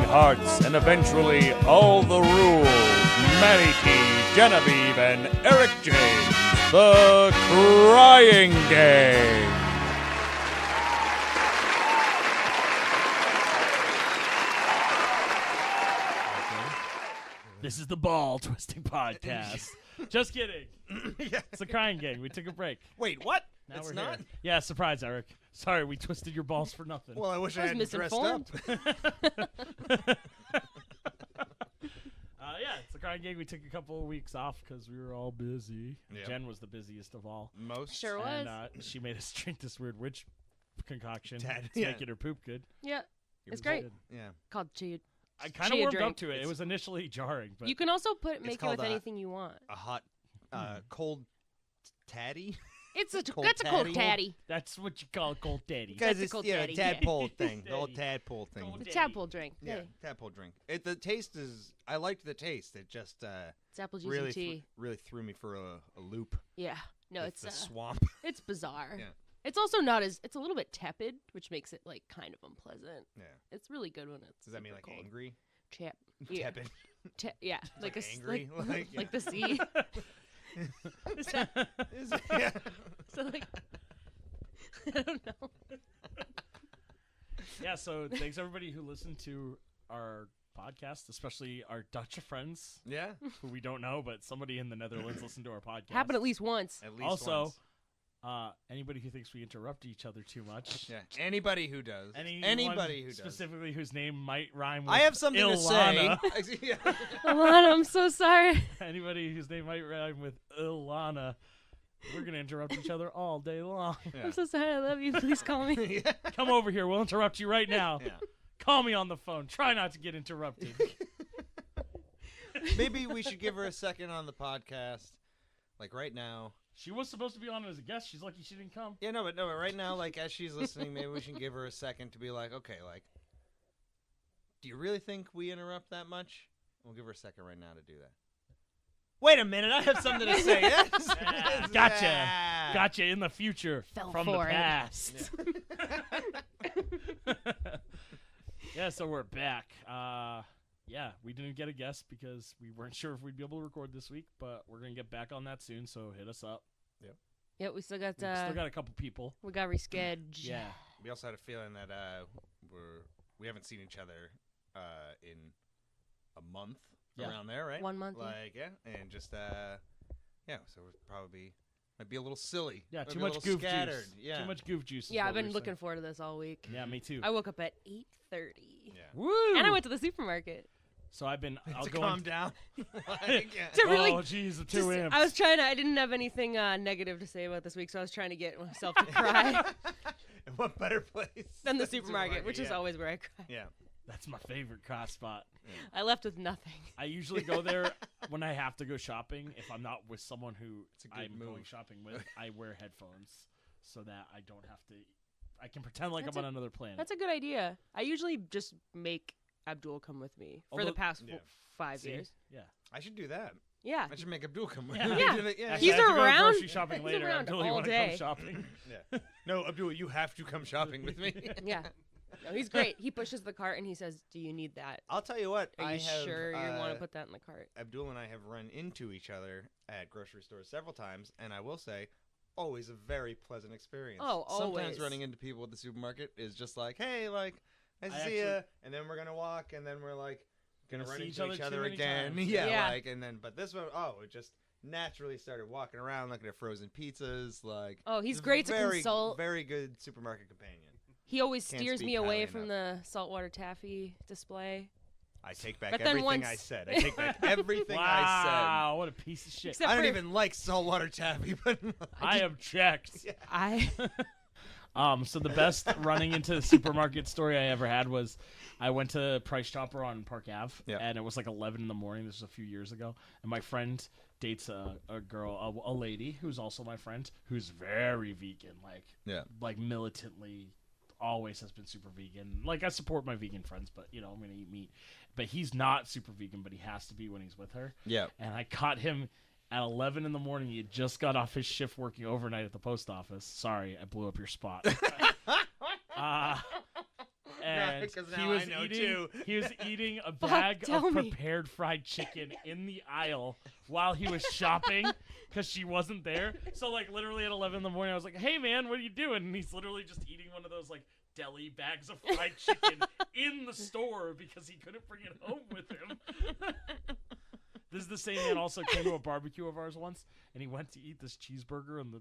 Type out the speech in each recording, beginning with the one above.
hearts, and eventually all the rules. Matty T, Genevieve, and Eric James, the Crying Game. This is the Ball Twisting Podcast. Just kidding. It's the Crying Gang. We took a break. Wait, what? Now it's we're not? here. Yeah, surprise, Eric. Sorry, we twisted your balls for nothing. Well, I wish I hadn't dressed up. Yeah, it's the Crying Gang. We took a couple of weeks off because we were all busy. Yep. Jen was the busiest of all. Most. Sure was. And she made us drink this weird witch concoction to Yeah. make it her poop good. Yeah, It it's was great. good. Yeah. Called chia. I kind of Chia warmed up drink. to it. It was initially jarring, but You can also make it called with a- anything you want. A hot, cold tatty? It's a cold that's a cold tatty. tatty. that's what you call a cold daddy. That's a cold tatty, yeah. tadpole thing. The old Daddy. tadpole thing. Cold The daddy. tadpole drink. Yeah, Hey, tadpole drink. The taste is. I liked the taste. It just it's apple juice really, and tea. really threw me for a loop. Yeah. No, with it's the swamp. it's bizarre. Yeah. It's also not as it's a little bit tepid, which makes it like kind of unpleasant. Yeah. It's really good when it's. Does that mean super like cold. angry? Yeah. Tepid. Yeah, like Like a angry? like, Like- the sea. Yeah. So like, I don't know. Yeah, so thanks everybody who listened to our podcast, especially our Dutch friends Yeah. who we don't know, but somebody in the Netherlands listened to our podcast. Happened at least once. At least Also, once. Anybody who thinks we interrupt each other too much. Yeah. Anybody who does. Anyone Anybody who does. specifically whose name might rhyme with I have something Ilana. to say. Yeah. Alana, I'm so sorry. Anybody whose name might rhyme with Ilana. We're going to interrupt each other all day long. Yeah. I'm so sorry. I love you. Please call me. Yeah. Come over here. We'll interrupt you right now. Yeah. Call me on the phone. Try not to get interrupted. Maybe we should give her a second on the podcast, like right now. She was supposed to be on as a guest. She's lucky she didn't come. Yeah, but right now, like as she's listening, maybe we should give her a second to be like, okay, like, do you really think we interrupt that much? We'll give her a second right now to do that. Wait a minute, I have something to say. Yes. Gotcha. Yeah. Gotcha in the future Fell from the for it. past. Yeah, so we're back. Yeah, we didn't get a guest because we weren't sure if we'd be able to record this week, but we're going to get back on that soon, so hit us up. Yeah, we still got We still got a couple people. we got rescheduled. Yeah. We also had a feeling that we haven't seen each other in a month Yeah. around there, right? 1 month. Yeah. Like and just yeah, so it probably might be a little silly. Yeah, Might too be a much little goof scattered. juice. Yeah. Too much goof juice. is Yeah, what I've been we're looking saying. forward to this all week. Yeah, me too. I woke up at 8:30. Yeah. Woo! And I went to the supermarket. So I've been. I'll to go calm on. down. Like, yeah. To really Oh, jeez, the just- two amps. I was trying to. I didn't have anything negative to say about this week, so I was trying to get myself to cry And what better place than the supermarket, which is yeah. always where I cry. Yeah. That's my favorite cross spot. I left with nothing. I usually go there when I have to go shopping. If I'm not with someone who a good I'm going move. shopping with, I wear headphones so that I don't have to. I can pretend like That's I'm on another planet. That's a good idea. I usually just make Abdul come with me for the Although- past Yeah. 5 See? years. Yeah. I should do that. Yeah. I should make Abdul come with Yeah. me. Yeah. Yeah. Actually, He's I have to go around. grocery shopping He's later. around Abdul, you all want to day. come shopping? Yeah. No, Abdul, you have to come shopping with me. Yeah. No, he's great. He pushes the cart and he says, "Do you need that? I'll tell you what. Are I you have, sure you want to put that in the cart?" Abdul and I have run into each other at grocery stores several times, and I will say, always a very pleasant experience. Oh, Sometimes always. running into people at the supermarket is just like, hey, like, nice to I see actually- ya, and then we're gonna walk, and then we're like gonna Gonna run see into each each other other too many again. times. Yeah, Yeah. like, and then, but this one, it just naturally started walking around looking at frozen pizzas. Like, Oh, he's a great to very, consult. Very good supermarket companion. He always Can't steers speak me away highly from the saltwater taffy display. I take back But then everything I once- said. I take back everything I Wow, what a piece of shit. Except said. I don't for- even like saltwater taffy, but I object. I So the best running into the supermarket story I ever had was I went to Price Chopper on Park Ave, Yeah. and it was like 11 in the morning. This was a few years ago, and my friend dates a girl, a lady who's also my friend, who's very vegan, like militantly, always has been super vegan. Like, I support my vegan friends, but I'm gonna eat meat. But he's not super vegan, but he has to be when he's with her. yeah. And I caught him at 11 in the morning. He had just got off his shift working overnight at the post office. Sorry, I blew up your spot. And Because now I know too. He was eating a bag tell of me. prepared fried chicken in the aisle while he was shopping because she wasn't there. So like literally at 11 in the morning, I was like, "Hey man, what are you doing?" And he's literally just eating one of those like deli bags of fried chicken in the store because he couldn't bring it home with him. This is the same man also came to a barbecue of ours once, and he went to eat this cheeseburger in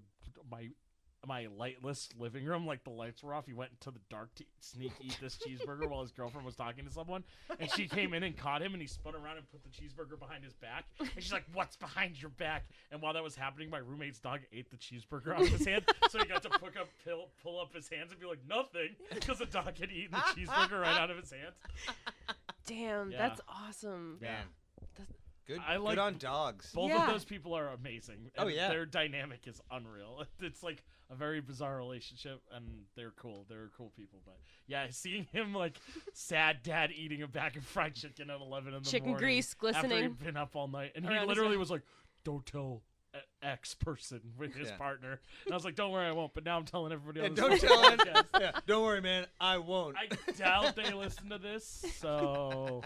my lightless living room, like the lights were off. He went into the dark to sneak eat this cheeseburger while his girlfriend was talking to someone, and she came in and caught him, and he spun around and put the cheeseburger behind his back, and she's like, "What's behind your back?" And while that was happening, my roommate's dog ate the cheeseburger out of his hand, so he got to pull up his hands and be like, "Nothing," because the dog had eaten the cheeseburger right out of his hand. Damn, Yeah. that's awesome. Man. Good, I like good on dogs. Both Yeah. of those people are amazing. Oh, and yeah. Their dynamic is unreal. It's like a very bizarre relationship, and they're cool. They're cool people. But yeah, seeing him like sad dad eating a bag of fried chicken at 11 in the Chicken morning grease after glistening. he'd been up all night, and he around his literally mouth. was like, "Don't tell X person" with his Yeah. partner. And I was like, "Don't worry, I won't." But now I'm telling everybody And else. don't tell him. Yeah, don't worry, man. I won't. I doubt they listen to this, so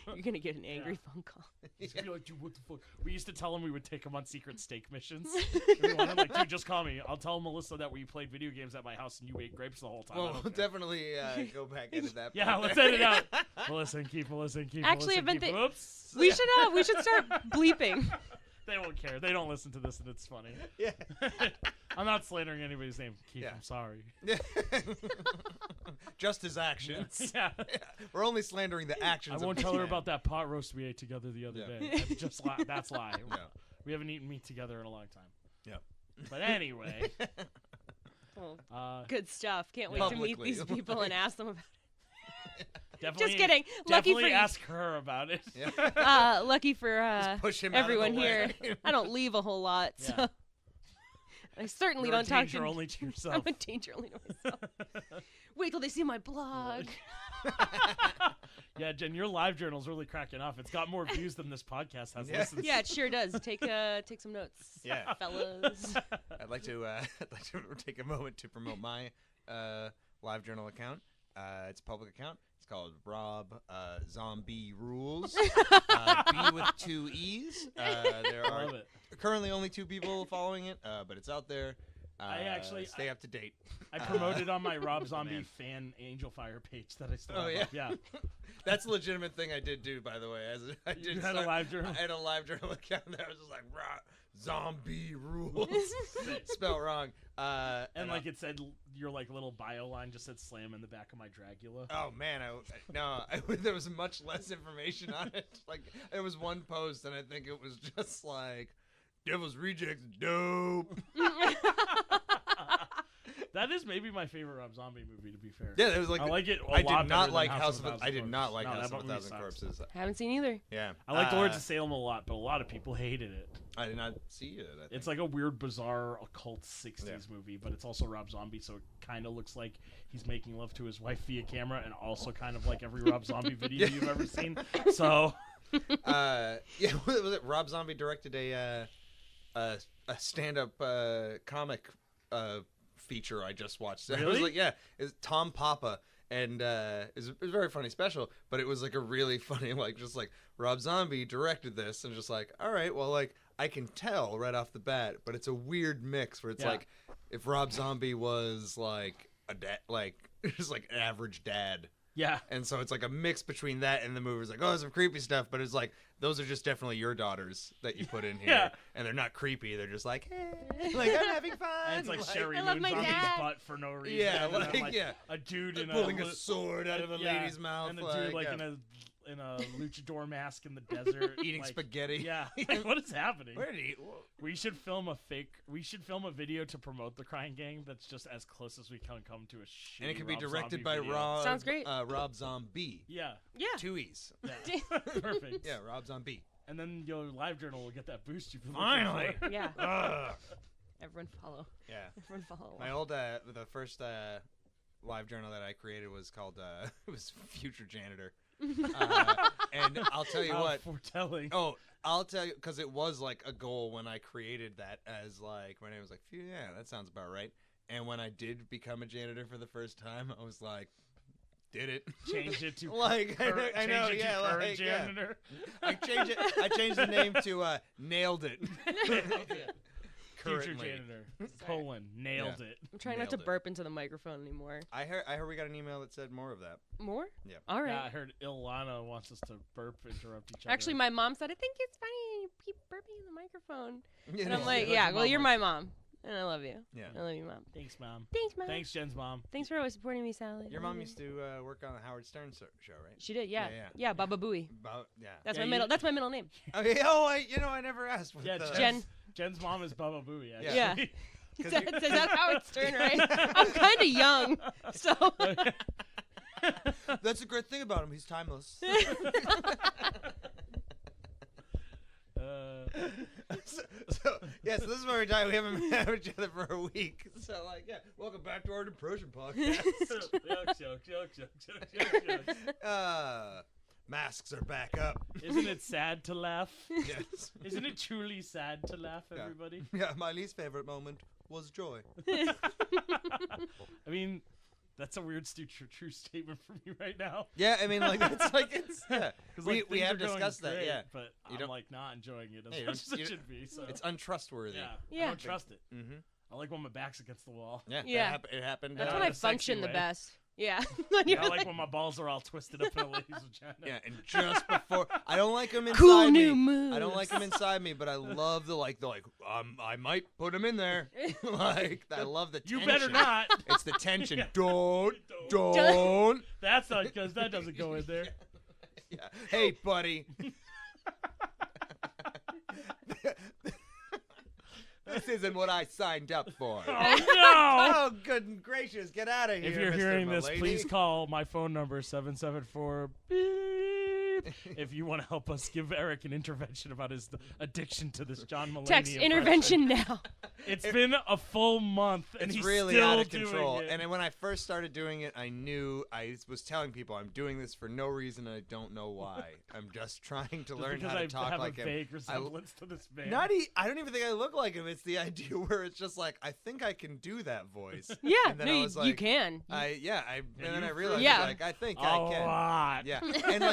You're gonna get an angry phone call. he's gonna be like, "Dude, what the fuck?" We used to tell him we would take him on secret steak missions. And we wanted like, "Dude, just call me. I'll tell Melissa that we played video games at my house and you ate grapes the whole time." I Well, don't we'll care." definitely go back into that. Yeah, part let's there. edit out. Melissa, keep Melissa, keep Actually, Melissa, I've been keep. thi- Oops. We should start bleeping. They won't care. They don't listen to this, and it's funny. Yeah. I'm not slandering anybody's name. Keith, Yeah. I'm sorry. Just his actions. Yeah. We're only slandering the actions. I of won't this tell her man. about that pot roast we ate together the other Yeah. day. That's just that's lie. Yeah. We haven't eaten meat together in a long time. Yeah. But anyway, Well, good stuff. Can't wait Publicly. to meet these people and ask them about definitely. Just kidding. Lucky Definitely for you. ask her about it. Yeah. Lucky for Push him out of the everyone way. here. I don't leave a whole lot, so Yeah. I certainly You're a don't talk danger to only to yourself. I'm a danger only to myself. Wait till they see my blog. Yeah, Jen, your live journal's really cracking off. It's got more views than this podcast has Yeah. listens. Yeah, it sure does. Take some notes. Yeah. Fellas. I'd like to take a moment to promote my live journal account. It's a public account. It's called Rob Zombie Rules. B with 2 E's. There I are love it. currently only 2 people following it, but it's out there. Stay up to date. I promoted on my Rob Zombie man. fan Angel Fire page that I still Oh, have yeah? up. Yeah. That's a legitimate thing I did do, by the way. I did You had a live journal? I had a live journal account that was just like Zombie Rules, spelled wrong. And like it said, your like little bio line just said "slam" in the back of my Dragula. Oh man, there was much less information on it. Like it was one post, and I think it was just like Devil's Rejects, dope. That is maybe my favorite Rob Zombie movie, to be fair. Yeah, it was like I like it. I a lot did not better like than House of Thousand I did not like No, House that of a movie Thousand sucks. Corpses. Haven't seen either. Yeah, I like Lords of Salem a lot, but a lot of people hated it. I did not see it. I think. It's like a weird, bizarre, occult 60s Yeah. movie, but it's also Rob Zombie, so it kind of looks like he's making love to his wife via camera, and also kind of like every Rob Zombie video you've ever seen. So, yeah, was it Rob Zombie directed a stand-up comic feature I just watched. It was Really? like, yeah, it's Tom Papa, and it was a very funny special, but it was like a really funny, like, just like Rob Zombie directed this, and just like, all right, well, like, I can tell right off the bat, but it's a weird mix where it's Yeah. like if Rob Zombie was like a dad, like just like an average dad. yeah. And so it's like a mix between that and the movie. It's like, oh, some creepy stuff, but it's like those are just definitely your daughters that you put in here, Yeah. and they're not creepy. They're just like, hey, like I'm having fun. And it's like Sherry I love Moon my Zombie's dad. butt for no reason. Yeah, and then, like, yeah. a dude in pulling a a sword out of a yeah, lady's mouth, and a dude like yeah. in a luchador mask in the desert, eating like, spaghetti. Yeah, like, what is happening? Where did he? We should film a video to promote the Crying Game that's just as close as we can come to a shitty And it can be Rob directed Zombie by video. Rob. Sounds great. Rob Zombie. Yeah, Yeah. 2 E's. yeah. Perfect. Yeah, Rob Zombie. And then your live journal will get that boost you've been Finally. looking for. Yeah. Ugh. Everyone follow. Yeah. Everyone follow. My old the first live journal that I created was called it was Future Janitor. And I'll tell you How what. foretelling. Oh, I'll tell you, because it was like a goal when I created that, as like my name was like, yeah, that sounds about right. And when I did become a janitor for the first time, I was like, did it. Change it to like I know, change it yeah, to like, current yeah. janitor. I changed the name to nailed it. Future Currently. janitor, nailed it. I'm trying Nailed not to it. burp into the microphone anymore. I heard we got an email that said more of that. More? Yeah. All right. Yeah, I heard Ilana wants us to burp interrupt each other. Actually, my mom said, I think it's funny you keep burping in the microphone. Yeah, And I'm no, like, that's yeah, your well, mom you're likes my mom. And I love you. Yeah. I love you, Mom. Thanks, Mom. Thanks, Mom. Thanks, Jen's mom. Thanks for always supporting me, Sally. Your mom used to work on the Howard Stern show, right? She did, yeah. Yeah, Yeah, Baba Booey. Yeah. That's Yeah, my you- middle. That's my middle name. Okay. Oh, I never asked. What Yeah, the, Jen. Jen's mom is Baba Booey. Actually. Yeah. 'Cause That's Howard Stern, right? I'm kind of young, so. That's a great thing about him. He's timeless. so this is where we're talking. We haven't met each other for a week. So welcome back to our depression podcast. Masks are back up. Isn't it sad to laugh? Yes. Isn't it truly sad to laugh, Yeah. everybody? Yeah, my least favorite moment was joy. I mean, that's a weird true statement from you right now. Yeah, I mean, it's yeah. 'Cause, We things have are going discussed that, great, yeah. But You I'm don't- like not enjoying it as Hey, you much don't- as it you should be. So It's untrustworthy. yeah, Yeah. I don't trust it. Mm-hmm. I like when my back's against the wall. Yeah. Yeah. It happened. That's Yeah, when in I a sexy function the way. best. Yeah. I like when my balls are all twisted up in a lady's vagina. Yeah, and just before I don't like them inside Cool me. new moves. I don't like them inside me, but I love the I might put them in there. I love the You tension. better not. It's the tension. Yeah. Don't. That's not because that doesn't go in there. Yeah. Hey, buddy. This isn't what I signed up for. Oh no! Oh, good gracious, get out of here. If you're Mr. hearing this, Mulaney. please call my phone number 774 beep if you want to help us give Eric an intervention about his addiction to this John Mulaney Text impression. intervention now. It's been a full month and It's he's really still out of doing control. it. And when I first started doing it, I knew I was telling people I'm doing this for no reason and I don't know why. I'm just trying to Just learn because how I to talk have like a him. vague resemblance to this man. I don't even think I look like him. It's the idea where it's just like I think I can do that voice. Yeah, And then no, I was you like, can. and then I you realized Yeah. like I think a I can. lot. Yeah, and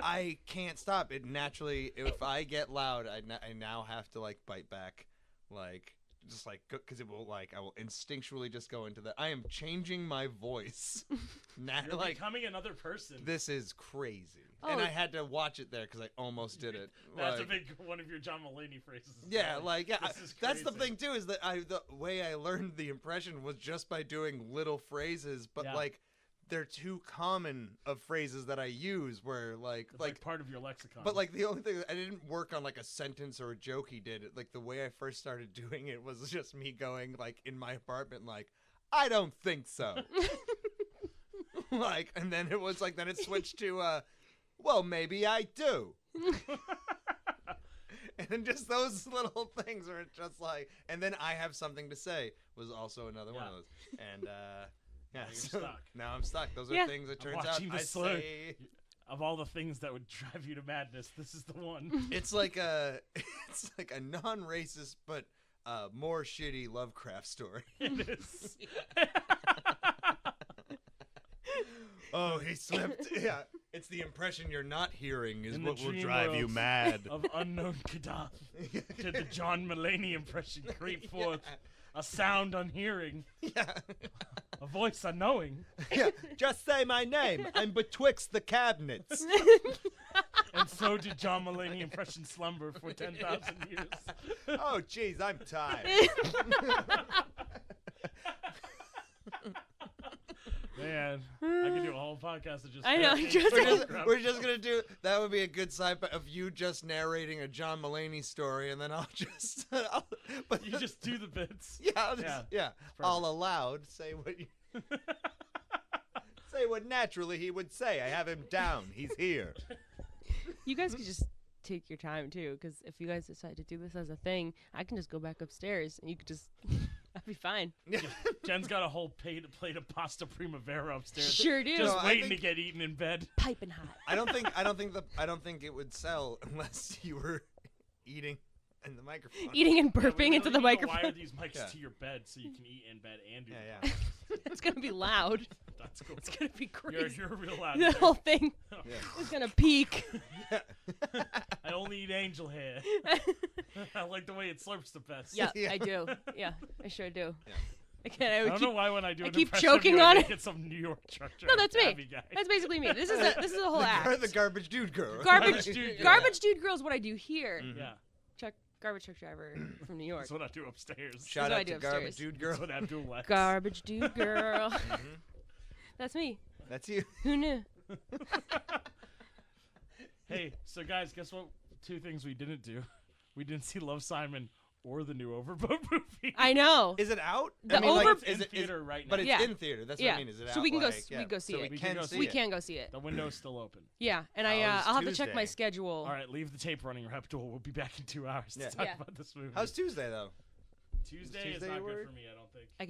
I can't stop. It naturally, if I get loud, I now have to bite back, because it will I will instinctually just go into that. I am changing my voice. You're becoming another person. This is crazy, Oh. and I had to watch it there because I almost did it. That's a big one of your John Mulaney phrases. Yeah, This is that's the crazy. thing too. Is that the way I learned the impression was just by doing little phrases, but Yeah. they're too common of phrases that I use. Where It's like part of your lexicon. but the only thing I didn't work on a sentence or a joke he did. The way I first started doing it was just me going in my apartment I don't think so. And then it was then it switched to well, maybe I do. And then just those little things where it's just and then I have something to say was also another one of those. And yeah, you're so stuck. now I'm stuck. Those Yeah. are things it turns out watching I the slow- say. of all the things that would drive you to madness, this is the one. It's like a non-racist but more shitty Lovecraft story. It is. Oh, he slipped. Yeah, it's the impression you're not hearing is In the what will dream drive you world mad. Of unknown Gaddafi to the John Mulaney impression creep forth. A sound unhearing, Yeah. a voice unknowing, Yeah, just say my name. I'm betwixt the cabinets. and so did John Mulaney impression slumber for 10,000 years. Oh, jeez, I'm tired. Man, I could do a whole podcast of just. I know, just- We're just gonna do that. Would be a good side of you just narrating a John Mulaney story, and then I'll just. But You just do the bits. yeah, I'll just, Yeah. All aloud say what you. Say what naturally he would say. I have him down. He's here. You guys could just take your time too, because if you guys decide to do this as a thing, I can just go back upstairs and you could just. I'd be fine. Jen's got a whole plate of pasta primavera upstairs. Sure do. Just No, I waiting think- to get eaten in bed. Piping hot. I don't think it would sell unless you were eating And the microphone. Eating and Yeah, we burping into really the need to microphone. wire these mics Yeah. to your bed so you can eat in bed and do the Yeah, podcast. It's gonna be loud. That's cool. It's gonna be crazy. You're real loud. The whole thing Yeah. is gonna peak. I only eat angel hair. I like the way it slurps the best. Yeah, Yeah. I do. Yeah, I sure do. Yeah. Again, I would don't keep. know why when I do I an keep impression of choking you, I on make it. some New York truck No, that's me. driver guy. That's basically me. This is a whole act. The garbage dude girl. Garbage, Dude girl. garbage dude girl is what I do here. Yeah, Garbage truck driver from New York. that's what I do upstairs. Shout what I out do to garbage upstairs. dude girl. That's what Abdul likes. Garbage dude girl. That's me. That's you. Who knew? Hey, so guys, guess what? 2 things we didn't do. We didn't see Love, Simon or the new Overboat movie. I know. Is it out? The It's is in it theater right now. But it's Yeah. in theater. That's Yeah. what I mean. Is it out? So we can go like, s- we go see so it. We We can can go see see We it. can go see it. The window's still open. Yeah, and Oh, it's I'll have to check my Tuesday. schedule. All right, leave the tape running, or Abdul. We'll be back in 2 hours Yeah. to talk Yeah. about this movie. How's Tuesday though? Tuesday is Tuesday not your good word? for me, I don't think. I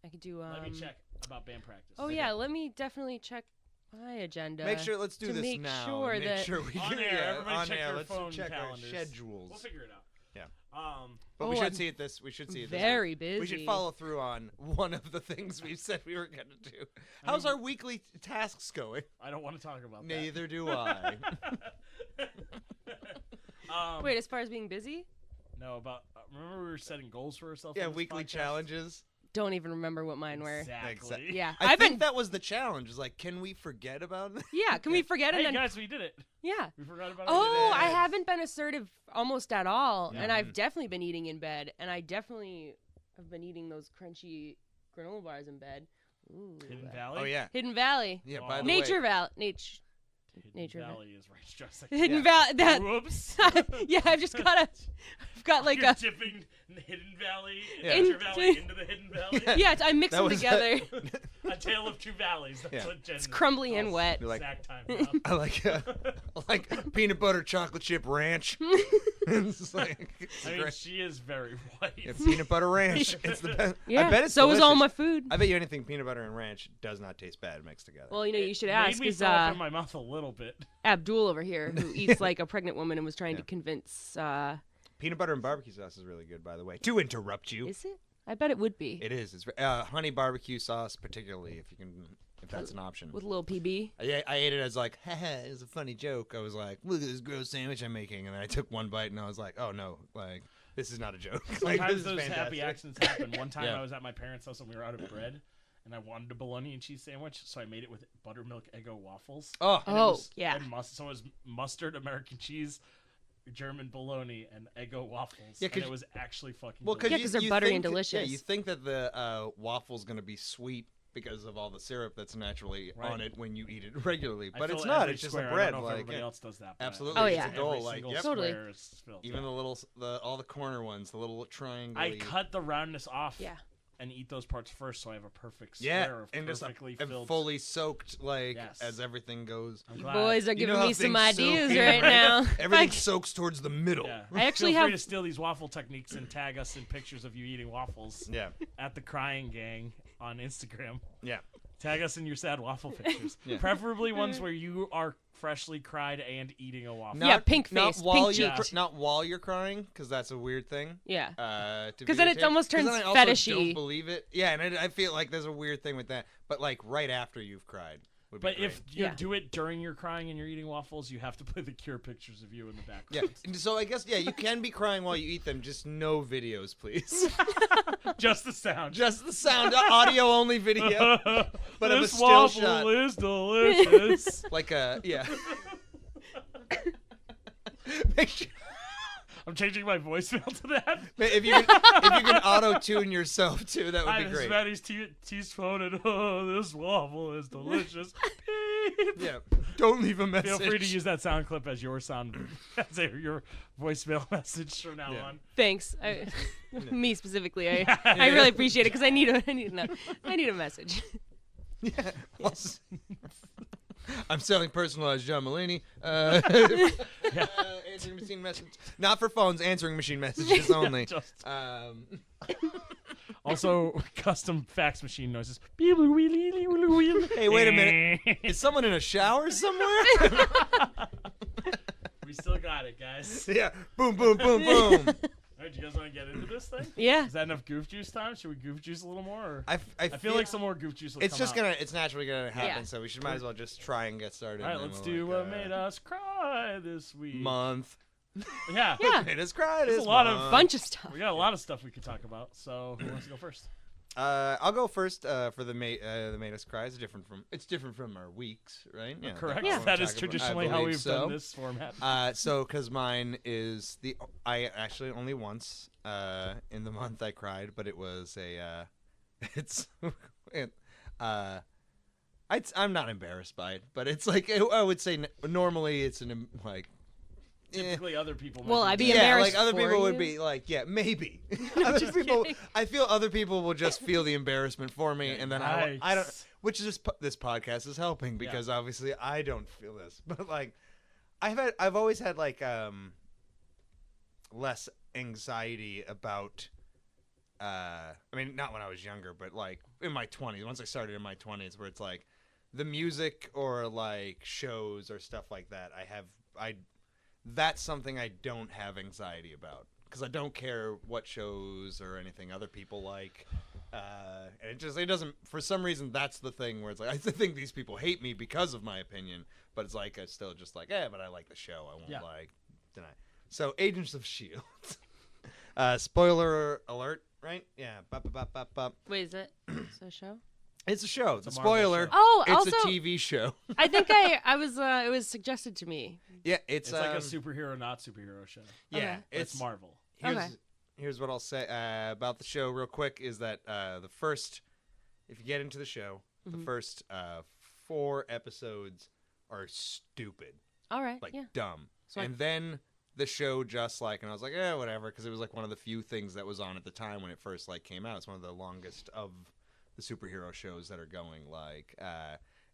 could do. Let me check about band practice. Oh yeah, let me definitely check my agenda. Make sure. Let's do to this make now. sure make that- sure we On can, air, yeah, everybody on check air. your Let's phone check calendars. our schedules. We'll figure it out. Yeah. Oh, But we should I'm see it this. We should see it this. very week. busy. We should follow through on one of the things we said we were going to do. How's our weekly tasks going? I don't want to talk about Neither do I. that. Wait, as far as being busy, No, about remember we were setting goals for ourselves. Yeah, on this weekly podcast? challenges. don't even remember what mine were. Exactly. Yeah, I I've think been. that was the challenge. Is like, can we forget about it? Yeah, can we forget Hey and then? guys, we did it. Yeah. We forgot about Oh, it. I haven't been assertive almost at all, Yeah. and I've definitely been eating in bed, and I definitely have been eating those crunchy granola bars in bed. Ooh. Hidden Valley. Oh yeah. Hidden Valley. Yeah. Oh. By the Nature way, Valley. Nature. Hidden Nature Valley is right stressing. Hidden Valley. That. Whoops. Yeah, I've just got a. I've got like You're a. dipping the Hidden Valley, Yeah. Nature Valley into the Hidden Valley. Yeah, I mix That them was together. A tale of 2 valleys. That's Yeah. what Jen It's crumbly and wet. You're like- Exact time now. I like peanut butter chocolate chip ranch. It's just like, it's I mean, great. she is very white. Yeah, peanut butter ranch. It's the best. Yeah. I bet it's so is all my delicious. food. I bet you anything peanut butter and ranch does not taste bad mixed together. Well, you know, you should It ask made me is throw up in my mouth a little bit. Abdul over here, who eats like a pregnant woman and was trying to Yeah. convince. Peanut butter and barbecue sauce is really good, by the way. To interrupt you, Is it? I bet it would be it is. It's honey barbecue sauce, particularly if that's an option. with a little PB. I ate it as like, haha, it was a funny joke. I was like, look at this gross sandwich I'm making, and then I took one bite and I was like, oh no, like this is not a joke. Like, this Sometimes is those happy fantastic. accidents happen. One time Yeah. I was at my parents' house and we were out of bread, and I wanted a bologna and cheese sandwich, so I made it with buttermilk Eggo waffles. Oh, And it Oh, was- yeah. and so it was mustard, American cheese, German bologna, and Eggo waffles. Yeah, and 'cause- it was actually fucking well, delicious. Yeah, 'cause they're buttery and delicious. Yeah, you think that the waffle's gonna be sweet because of all the syrup that's naturally Right. on it when you eat it regularly, I but fill it's not. every It's just square. a bread. I don't know if Like, everybody yeah. else does that. but Absolutely. Oh, it's yeah. a goal. Every Like, single yep. Totally. square is filled. Even all the corner ones, the little triangle. I cut the roundness off Yeah. and eat those parts first, so I have a perfect Yeah, square of and just perfectly and filled. fully soaked, like Yes. as everything goes. I'm You glad. boys are You giving know how me some things soak ideas in, right now. Everything Like, soaks towards the middle. Yeah. I actually Feel have. free to steal these waffle techniques and tag us in pictures of you eating waffles Yeah. at the Crying Gang on Instagram. Yeah. Tag us in your sad waffle pictures. Yeah. Preferably ones where you are freshly cried and eating a waffle. Yeah, pink not face, while pink you're cheeks. not while you're crying, because that's a weird thing. Yeah. To 'Cause then it videotape. almost 'Cause turns then I also fetishy. Don't believe it. Yeah, and I feel like there's a weird thing with that. But like right after you've cried would be But great. if you Yeah. do it during your crying and you're eating waffles, you have to play the Cure pictures of you in the yeah, background. and so I guess you can be crying while you eat them, just no videos, please. Just the sound. Just the sound, audio only video, but of a this still waffle shot. is delicious. Like yeah. Make sure, I'm changing my voicemail to that. if you can auto tune yourself too, that would Hi, be this is great. Maddie's T's phone, and this waffle is delicious. Beep. Yeah, don't leave a message. Feel free to use that sound clip as your sound, as your voicemail message from now Yeah. on. Thanks. Me specifically. I really appreciate it because I need a message. Yeah. Also- I'm selling personalized John Mulaney. Answering machine message. Not for phones, answering machine messages only. Just- Um, also, custom fax machine noises. hey, wait a minute. Is someone in a shower somewhere? We still got it, guys. Yeah. Boom, boom, boom, boom. All right, do you guys want to get into this thing? Yeah. Is that enough goof juice time? Should we goof juice a little more? Or? I feel like some more goof juice will it's come just out. it's naturally gonna happen. Yeah. So we might as well just try and get started. All right, and then let's we'll, do what made us cry this week. month. Yeah. Yeah. Made us cry There's this a lot of month. Bunch of stuff. We got a lot of stuff we could talk about. So who wants to go first? I'll go first for the made us cry. It's different from our weeks, right? Yeah, Correct. Yeah. That is traditionally how we've so. done this format. So because mine is I actually only once in the month I cried, but it was I'm not embarrassed by it, but it's like I would say normally it's like. Typically, other people. Well, I'd be Yeah, embarrassed like other for people would you. be like, yeah, maybe. Other people, kidding. I feel other people will just feel the embarrassment for me, and then I don't. Yikes. Which is this podcast is helping because obviously I don't feel this, but like, I've always had like less anxiety about. I mean, not when I was younger, but like in my 20s. Once I started in my 20s, where it's like the music or like shows or stuff like that. That's something I don't have anxiety about because I don't care what shows or anything other people like. And it doesn't, for some reason, that's the thing where it's like, I think these people hate me because of my opinion, but it's like, it's still just like, but I like the show. I won't deny. So Agents of S.H.I.E.L.D. Spoiler alert, right? Yeah. Wait, is it? Is it a show? It's a show. It's a Marvel spoiler. show. Oh, It's also, a TV show. I think I was. It was suggested to me. Yeah, It's like a superhero, not superhero show. yeah, Okay. It's Marvel. Here's what I'll say about the show real quick is that if you get into the show, the first 4 episodes are stupid, All right. like yeah. dumb, So and then the show just like, and I was like, whatever, because it was like one of the few things that was on at the time when it first like came out. It's one of the longest of the superhero shows that are going, like,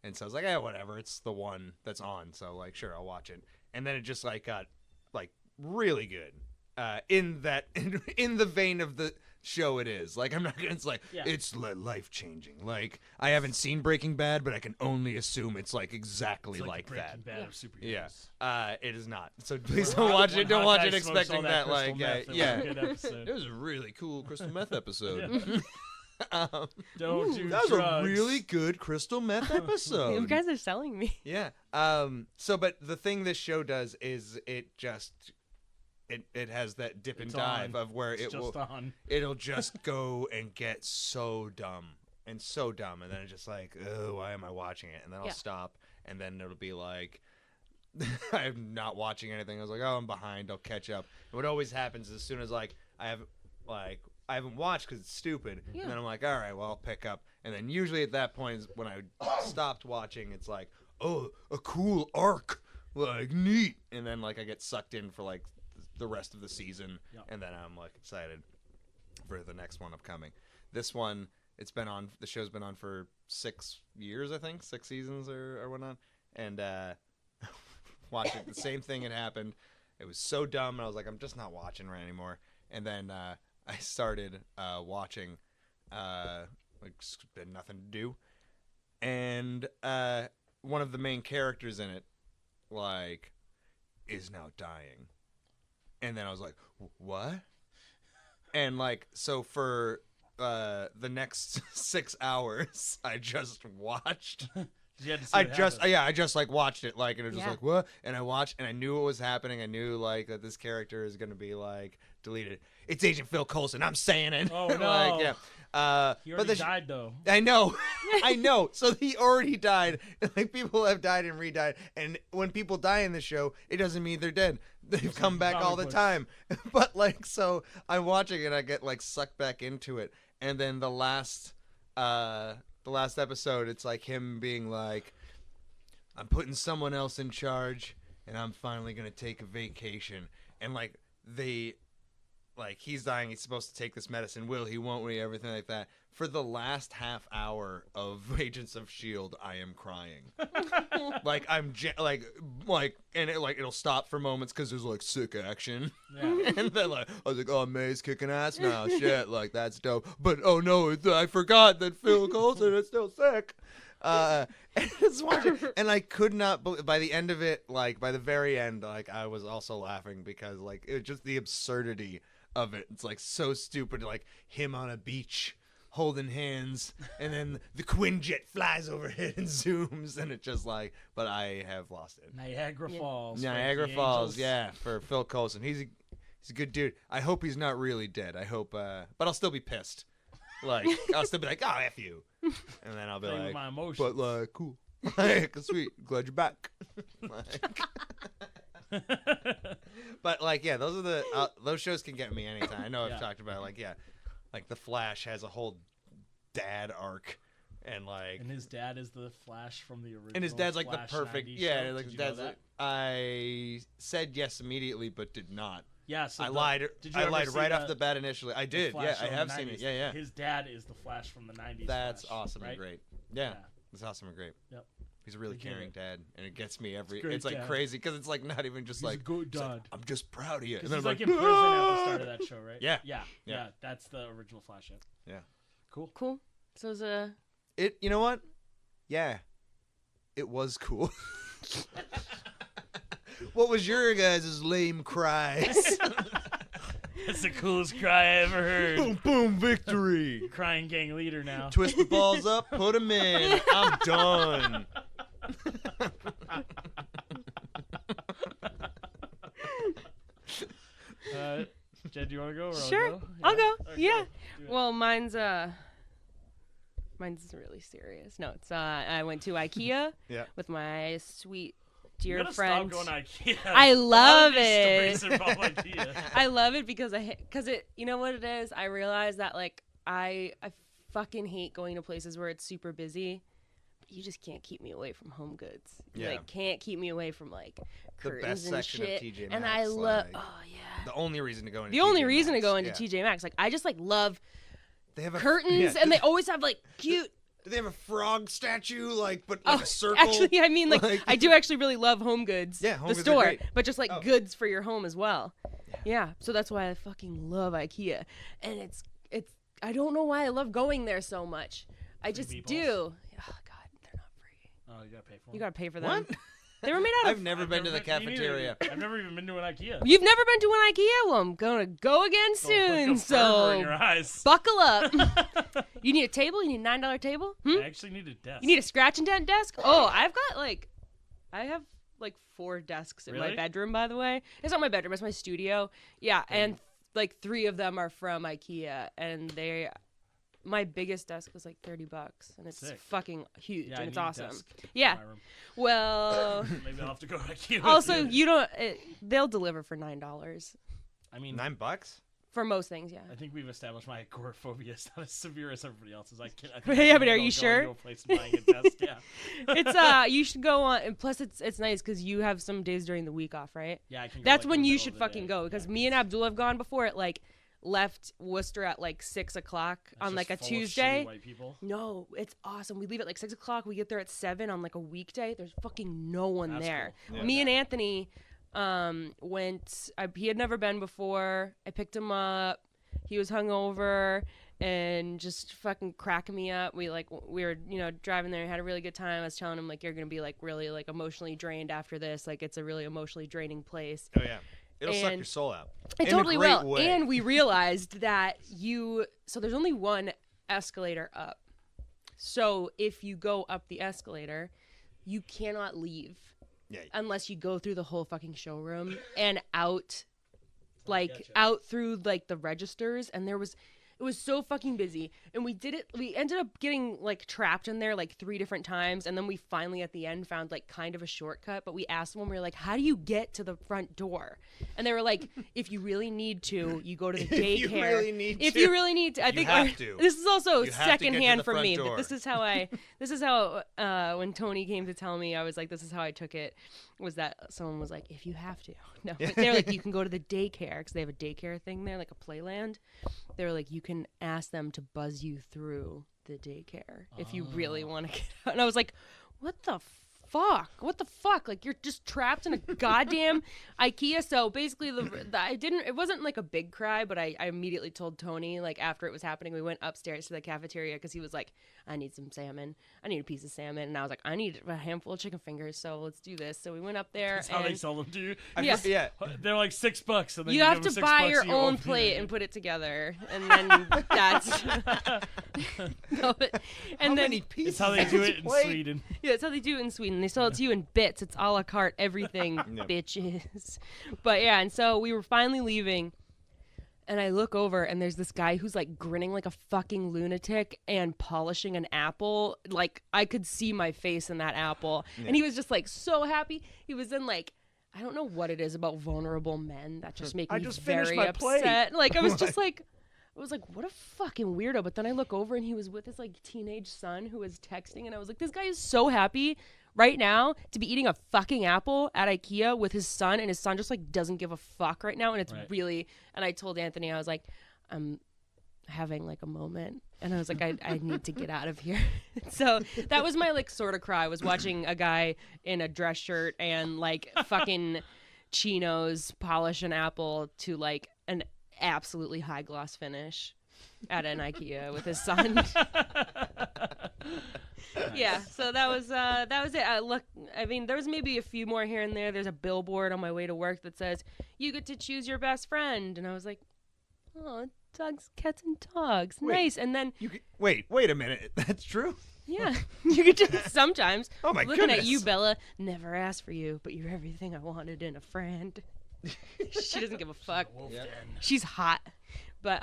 and so I was like, whatever, it's the one that's on, so like, sure, I'll watch it. And then it just like got like really good. In the vein of the show it is. Like, I'm not gonna, it's like, it's life changing. Like, I haven't seen Breaking Bad, but I can only assume it's like exactly It's like that. Breaking Bad of superheroes. Yeah. It is not. So please don't watch it. Don't watch it expecting that. Like, It it was a really cool crystal meth episode. Don't do that was drugs. a really good crystal meth episode. You guys are selling me. Yeah. So, but the thing this show does is it just it has that dip and dive of where it'll just go and get so dumb, and then it's just like, oh, why am I watching it? And then I'll stop, and then it'll be like, I'm not watching anything. I was like, oh, I'm behind. I'll catch up. And what always happens is as soon as like I haven't watched because it's stupid, and then I'm like, all right, well, I'll pick up. And then usually at that point is when I stopped watching, it's like, oh, a cool arc, like neat, and then like I get sucked in for like the rest of the season, and then I'm like excited for the next one upcoming. This one, the show's been on for 6 years, I think, 6 seasons or whatnot, and watching the same thing had happened. It was so dumb, and I was like, I'm just not watching right anymore. And then I started watching, like, been nothing to do, and one of the main characters in it, like, is now dying. And then I was like, what? And like, so for the next 6 hours, I just watched. I just like watched it, like, and it was just like, what? And I watched, and I knew what was happening. I knew like that this character is gonna be like deleted. It's Agent Phil Coulson. I'm saying it. Oh no! Like, yeah. He already died though. I know, I know. So he already died. Like, people have died and re-died, and when people die in the show, it doesn't mean they're dead. They've come back all the time. But like, so I'm watching it, I get like sucked back into it, and then the last episode, it's like him being like, I'm putting someone else in charge, and I'm finally gonna take a vacation. And like he's dying, he's supposed to take this medicine, he won't, everything like that. For the last half hour of Agents of S.H.I.E.L.D., I am crying. Like, I'm and it'll stop for moments because there's like sick action. Yeah. And then like, I was like, oh, May's kicking ass now. Shit, like, that's dope. But oh no, I forgot that Phil Coulson is still sick. And just watch it. And I could not by the end of it, like by the very end, like I was also laughing because like it was just the absurdity of it. It's like so stupid, like him on a beach holding hands, and then the Quinjet flies overhead and zooms, and it just like. But I have lost it. Niagara Falls. Niagara Falls, yeah, for Phil Coulson. He's a good dude. I hope he's not really dead. I hope, but I'll still be pissed. Like I'll still be like, oh, F you, and then I'll be Playing like, with my emotions. but like, cool, like, sweet, glad you're back. But like, yeah, those are those shows can get me anytime. I know I've talked about like The Flash has a whole dad arc, and like, and his dad is the Flash from the original. and his dad's like Flash the perfect, 90s yeah, show. like Did his you know dad's that? like. I said yes immediately, but did not. Yeah, so I lied. Did you I ever lied see right off the bat initially. I did. Yeah, Flash I from have the seen it. 90s? Yeah. His dad is the Flash from the 90s. That's Flash, awesome right? and great. Yeah, that's awesome and great. Yep. He's a really They did caring it. dad, and it gets me every. Great It's like dad. crazy because it's like not even just He's like a good it's like, dad. I'm just proud of you. And He's then I'm like like, in prison at the "Ah!" start of that show, right? Yeah. Yeah. That's the original Flash. Yeah. Cool. Cool. So it's a. It. You know what? Yeah. It was cool. What was your guys' lame cries? That's the coolest cry I ever heard. Boom, boom, victory. Crying gang leader now. Twist the balls up, put them in. I'm done. Jen, do you want to go? Or Sure, I'll I'll go. Okay, Yeah. do it. Well, mine's really serious. No, it's I went to IKEA Yeah. with my sweet You dear gotta friend. Stop going IKEA. I love it. Stories involve IKEA. I love it because you know what it is? I realize that like I fucking hate going to places where it's super busy. But you just can't keep me away from home goods. You, Yeah. like can't keep me away from like The curtains best and section shit. of TJ Maxx. And I love like, oh yeah. the only reason to go into The only TJ reason to Maxx, go into yeah. TJ Maxx, like I just like love They have a curtains yeah. and they always have like cute. Do they have a frog statue, like, but Oh, like a circle? actually, I mean, like, I do actually really love Home Goods. Yeah, Home the Goods are store, great. but just like Oh. goods for your home as well. Yeah, so that's why I fucking love IKEA, and it's. I don't know why I love going there so much. I just meatballs? do. Oh God, they're not free. Oh, you gotta pay for them. You gotta pay for them. What? They were made out of. I've never been to the me neither. cafeteria. I've never even been to an IKEA. You've never been to an IKEA? Well, I'm gonna go again Don't look soon. a fervor in So your eyes. buckle up. You need a table? You need a $9 table? I actually need a desk. You need a scratch and dent desk? Oh, I have like 4 desks in my Really? bedroom, by the way. It's not my bedroom, it's my studio. Yeah, and like 3 of them are from IKEA, and my biggest desk was like $30, and it's Sick. fucking huge, Yeah, I and it's need a awesome. desk in Yeah. my room. Well, Maybe I'll have to go to IKEA. with also you. they'll deliver for $9 I mean, $9? for most things. Yeah. I think we've established my agoraphobia is not as severe as everybody else's. I think Yeah, I but are can you handle sure? going to a place and buying a desk. Yeah. It's you should go on, and plus it's nice because you have some days during the week off, right? Yeah, I can. Go That's like, when in the you middle should of the fucking day. go because Yeah. me and Abdul have gone before. It like left Worcester at like 6 o'clock It's on just like a full of Tuesday. shitty white people. No, it's awesome. We leave at like 6 o'clock. We get there at 7 on like a weekday. There's fucking no one That's there. cool. Yeah. Me and Anthony went. He had never been before. I picked him up. He was hungover and just fucking cracking me up. We were driving there and had a really good time. I was telling him like you're gonna be like really like emotionally drained after this. Like it's a really emotionally draining place. Oh, yeah. It'll suck And your soul out. It In a totally great will. way. And we realized that so there's only one escalator up. So if you go up the escalator, you cannot leave Yeah. unless you go through the whole fucking showroom and out Gotcha. out through like the registers, and it was so fucking busy, and we ended up getting like trapped in there like 3 different times, and then we finally at the end found like kind of a shortcut. But we asked them, we were like, how do you get to the front door? And they were like, if you really need to, you go to the daycare. If you really need If to. you really need to, I think have to. this is also You have to get to secondhand the for front me, door. but this is how when Tony came to tell me, I was like, this is how I took it, was that someone was like, if you have to. No, but they're like, you can go to the daycare because they have a daycare thing there, like a playland. They were like, you can ask them to buzz you through the daycare if you really want to get out. And I was like, what the fuck? What the fuck? Like, you're just trapped in a goddamn IKEA. So basically, it wasn't like a big cry, but I immediately told Tony, like, after it was happening, we went upstairs to the cafeteria because he was like, I need some salmon. I need a piece of salmon. And I was like, I need a handful of chicken fingers. So let's do this. So we went up there. That's how they sell them to you. Yeah. They're like $6. And then you have give to them buy $6 your and you own open plate it. and put it together. And then that's. No, but- and How then, many pieces? It's how they do is it a in plate? Sweden. Yeah, that's how they do it in Sweden. They sell it to you in bits. It's a la carte, everything, bitches. But yeah, and so we were finally leaving, and I look over, and there's this guy who's like grinning like a fucking lunatic and polishing an apple. Like, I could see my face in that apple. And he was just like so happy. He was in like, I don't know what it is about vulnerable men that just make me finished very my plate. upset. Like, I was just like, I was like, what a fucking weirdo. But then I look over and he was with his like teenage son who was texting, and I was like, this guy is so happy right now to be eating a fucking apple at IKEA with his son, and his son just like doesn't give a fuck right now. And it's really, and I told Anthony, I was like, I'm having like a moment, and I was like, I need to get out of here. So that was my like sort of cry, was watching a guy in a dress shirt and like fucking chinos polish an apple to like an absolutely high gloss finish at an IKEA with his son. Yeah, so that was it. I mean, there was maybe a few more here and there. There's a billboard on my way to work that says, "You get to choose your best friend," and I was like, "Oh, dogs, cats, and dogs, nice." And then Wait a minute. That's true? yeah, you get to sometimes. Oh my Looking goodness. at you, Bella. Never asked for you, but you're everything I wanted in a friend. She doesn't give a fuck. She's hot, but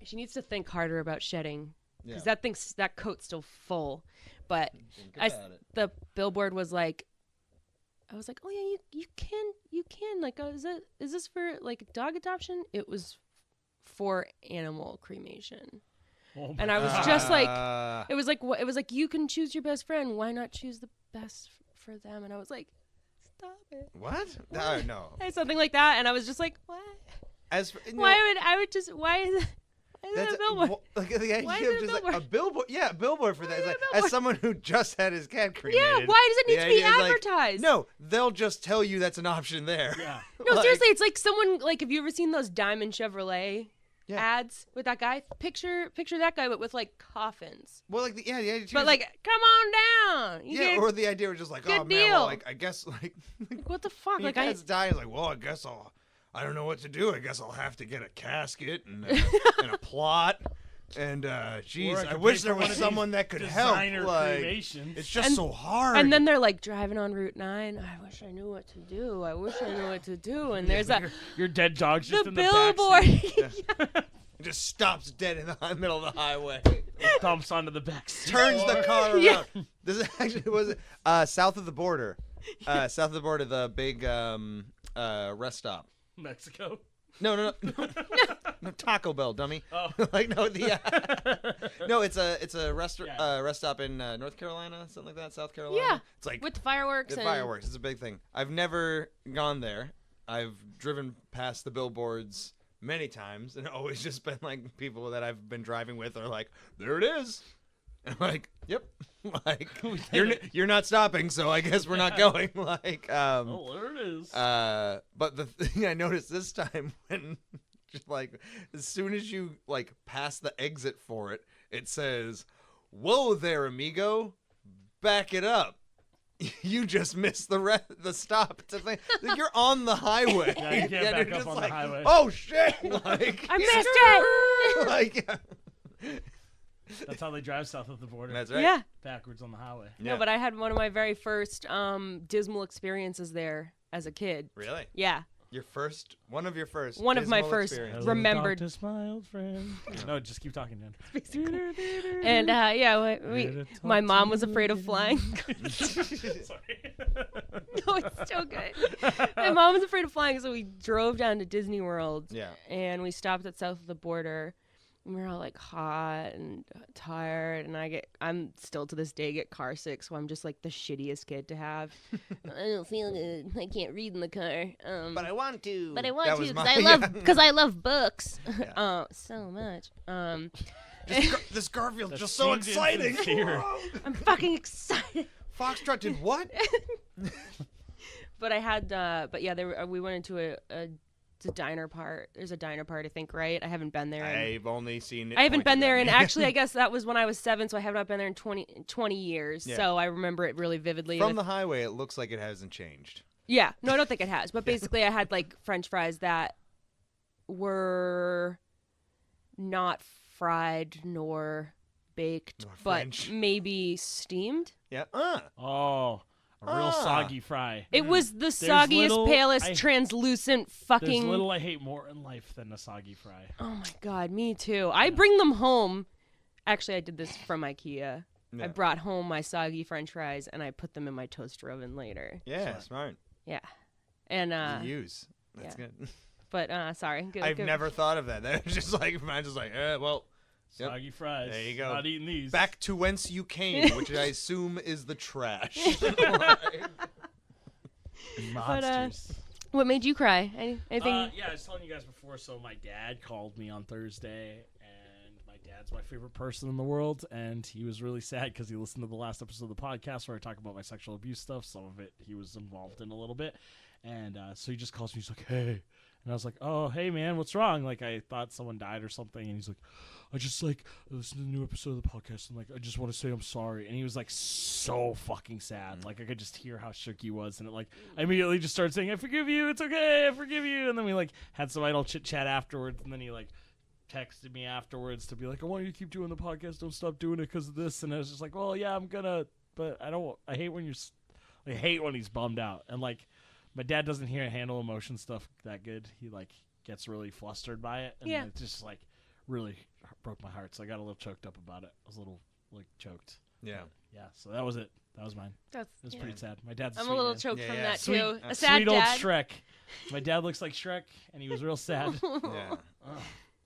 she needs to think harder about shedding, because that coat's still full. But the billboard was like, I was like, oh yeah, you can like, is this for like dog adoption? It was for animal cremation. Oh And I was just like, it was like you can choose your best friend. Why not choose the best for them? And I was like, stop it. What? No. Something like that, and I was just like, what? Why is it a billboard? The Why idea is of it a just like billboard? a billboard. Yeah, a billboard for that. It's is it like, a billboard? as someone who just had his cat cremated. Yeah, why does it need the to be idea is like, advertised? no, they'll just tell you that's an option there. Yeah. No, seriously, it's like someone, like, have you ever seen those Diamond Chevrolet ads with that guy? Picture that guy, but with like coffins. Well, like the idea. But like, come on down. You yeah, get or the idea was just like, good oh man, well, deal. like I guess like what the fuck? your Like cat's dying. Like, well, I don't know what to do. I guess I'll have to get a casket and a plot. And geez, Or I I could wish pay there for was one of someone these that could help. designer Like, cremations. it's just And- so hard. And then they're like driving on Route 9. I wish I knew what to do. And there's that Your dead dog's just the in the billboard. it just stops dead in the middle of the highway. Thumps onto the back seat. Turns the car around. Yeah. This is actually was south of the border. South of the border, the big rest stop. Mexico. No, Taco Bell, dummy. Oh. Like no, no, it's a rest stop in North Carolina, something like that, South Carolina. Yeah. It's like with fireworks. the and fireworks. It's a big thing. I've never gone there. I've driven past the billboards many times, and always just been like people that I've been driving with are like, there it is. And I'm like, yep. Like you're not stopping, so I guess we're not going. Like Oh, there it is. but the thing I noticed this time when just like as soon as you like pass the exit for it, it says, "Whoa there, amigo, back it up. You just missed the stop." To think like, you're on the highway. Yeah, you can't back you're up just on like, the highway. oh shit! Like I missed it. like That's how they drive south of the border. that's right. Yeah. Backwards on the highway. Yeah. No, but I had one of my very first dismal experiences there as a kid. Really? Yeah. One of your first. One of my dismal first experiences. remembered. Doctor, my old friend. No, just keep talking, man. And my mom was afraid of flying. Sorry. No, it's so good. My mom was afraid of flying, so we drove down to Disney World. Yeah. And we stopped at south of the border. And we were all like hot and tired, and I'm still to this day get car sick, so I'm just like the shittiest kid to have. I don't feel good. I can't read in the car. But I want to. But I want That to was because my- I love books. Yeah. So much. This Garfield's That just so seems exciting. insincere. I'm fucking excited. Foxtrot did what? But I had, we went into a diner part. There's a diner part, I think, right? I haven't been there. I've only seen it. I haven't been there, in. and actually, I guess that was when I was 7, so I have not been there in 20 years. Yeah. So I remember it really vividly. From the highway, it looks like it hasn't changed. Yeah, no, I don't think it has. But basically, I had like French fries that were not fried nor baked, Nor but French. maybe steamed. Yeah. Oh, a real soggy fry. It was the soggiest, little- palest, translucent There's fucking. little I hate more in life than a soggy fry. Oh my god, me too. I bring them home. Actually, I did this from IKEA. Yeah. I brought home my soggy French fries and I put them in my toaster oven later. Yeah, smart. Yeah, and Use. That's yeah. good. But sorry, good, I've good. never thought of that. That was just like mine's just like, well, Yep. Soggy fries. There you go. Not eating these. back to whence you came, which I assume is the trash. Monsters. What made you cry? Anything? Yeah, I was telling you guys before. So my dad called me on Thursday, and my dad's my favorite person in the world, and he was really sad because he listened to the last episode of the podcast where I talk about my sexual abuse stuff. Some of it he was involved in a little bit, and so he just calls me. He's like, "Hey," and I was like, "Oh, hey, man, what's wrong?" Like I thought someone died or something, and he's like, "I just like listened to the new episode of the podcast, and like I just want to say I'm sorry." And he was like so fucking sad. Like I could just hear how shook he was, and it like I immediately just started saying, "I forgive you. It's okay. I forgive you." And then we like had some idle chit chat afterwards, and then he like texted me afterwards to be like, "I want you to keep doing the podcast. Don't stop doing it because of this." And I was just like, "Well, yeah, I'm gonna, but I don't. I hate when I hate when he's bummed out, and like my dad doesn't handle emotion stuff that good. He like gets really flustered by it, and Yeah. it just like really broke my heart. So I got a little choked up about it. I was a little like choked. Yeah. Yeah. So that was it. That was mine. It was pretty sad. My dad's. I'm sweet a little man. choked Yeah, from yeah. that Sweet, too. A sad sweet old dad. Shrek. My dad looks like Shrek, and he was real sad. Yeah.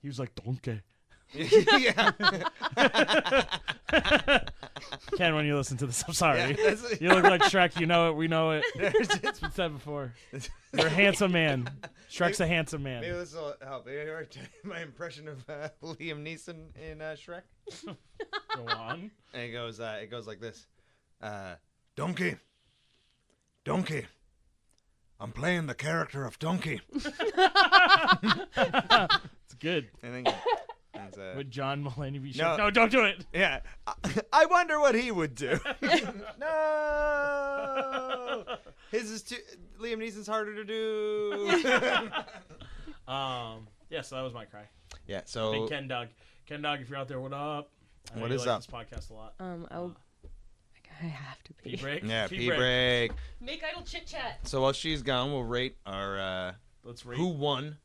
He was like donkey. Yeah. Ken, when you listen to this, I'm sorry. Yeah, that's- You look like Shrek. You know it. We know it. It's been said before. You're a handsome man. Shrek's a handsome man. Maybe this will help. Maybe I tell you my impression of Liam Neeson in Shrek. Go on. And it goes like this. Donkey. Donkey. I'm playing the character of Donkey. It's good. And then Would John Mulaney be No. No, don't do it. yeah. I wonder what he would do. No. His is too. Liam Neeson's harder to do. Yeah, so that was my cry. Yeah. So. Big Ken Dog. Ken Dog, if you're out there, what up? I know What you is like up? this podcast a lot. I have to Pee pee. break? Yeah. Pee break. Make idle chit chat. So while she's gone, we'll rate our Let's rate. who won.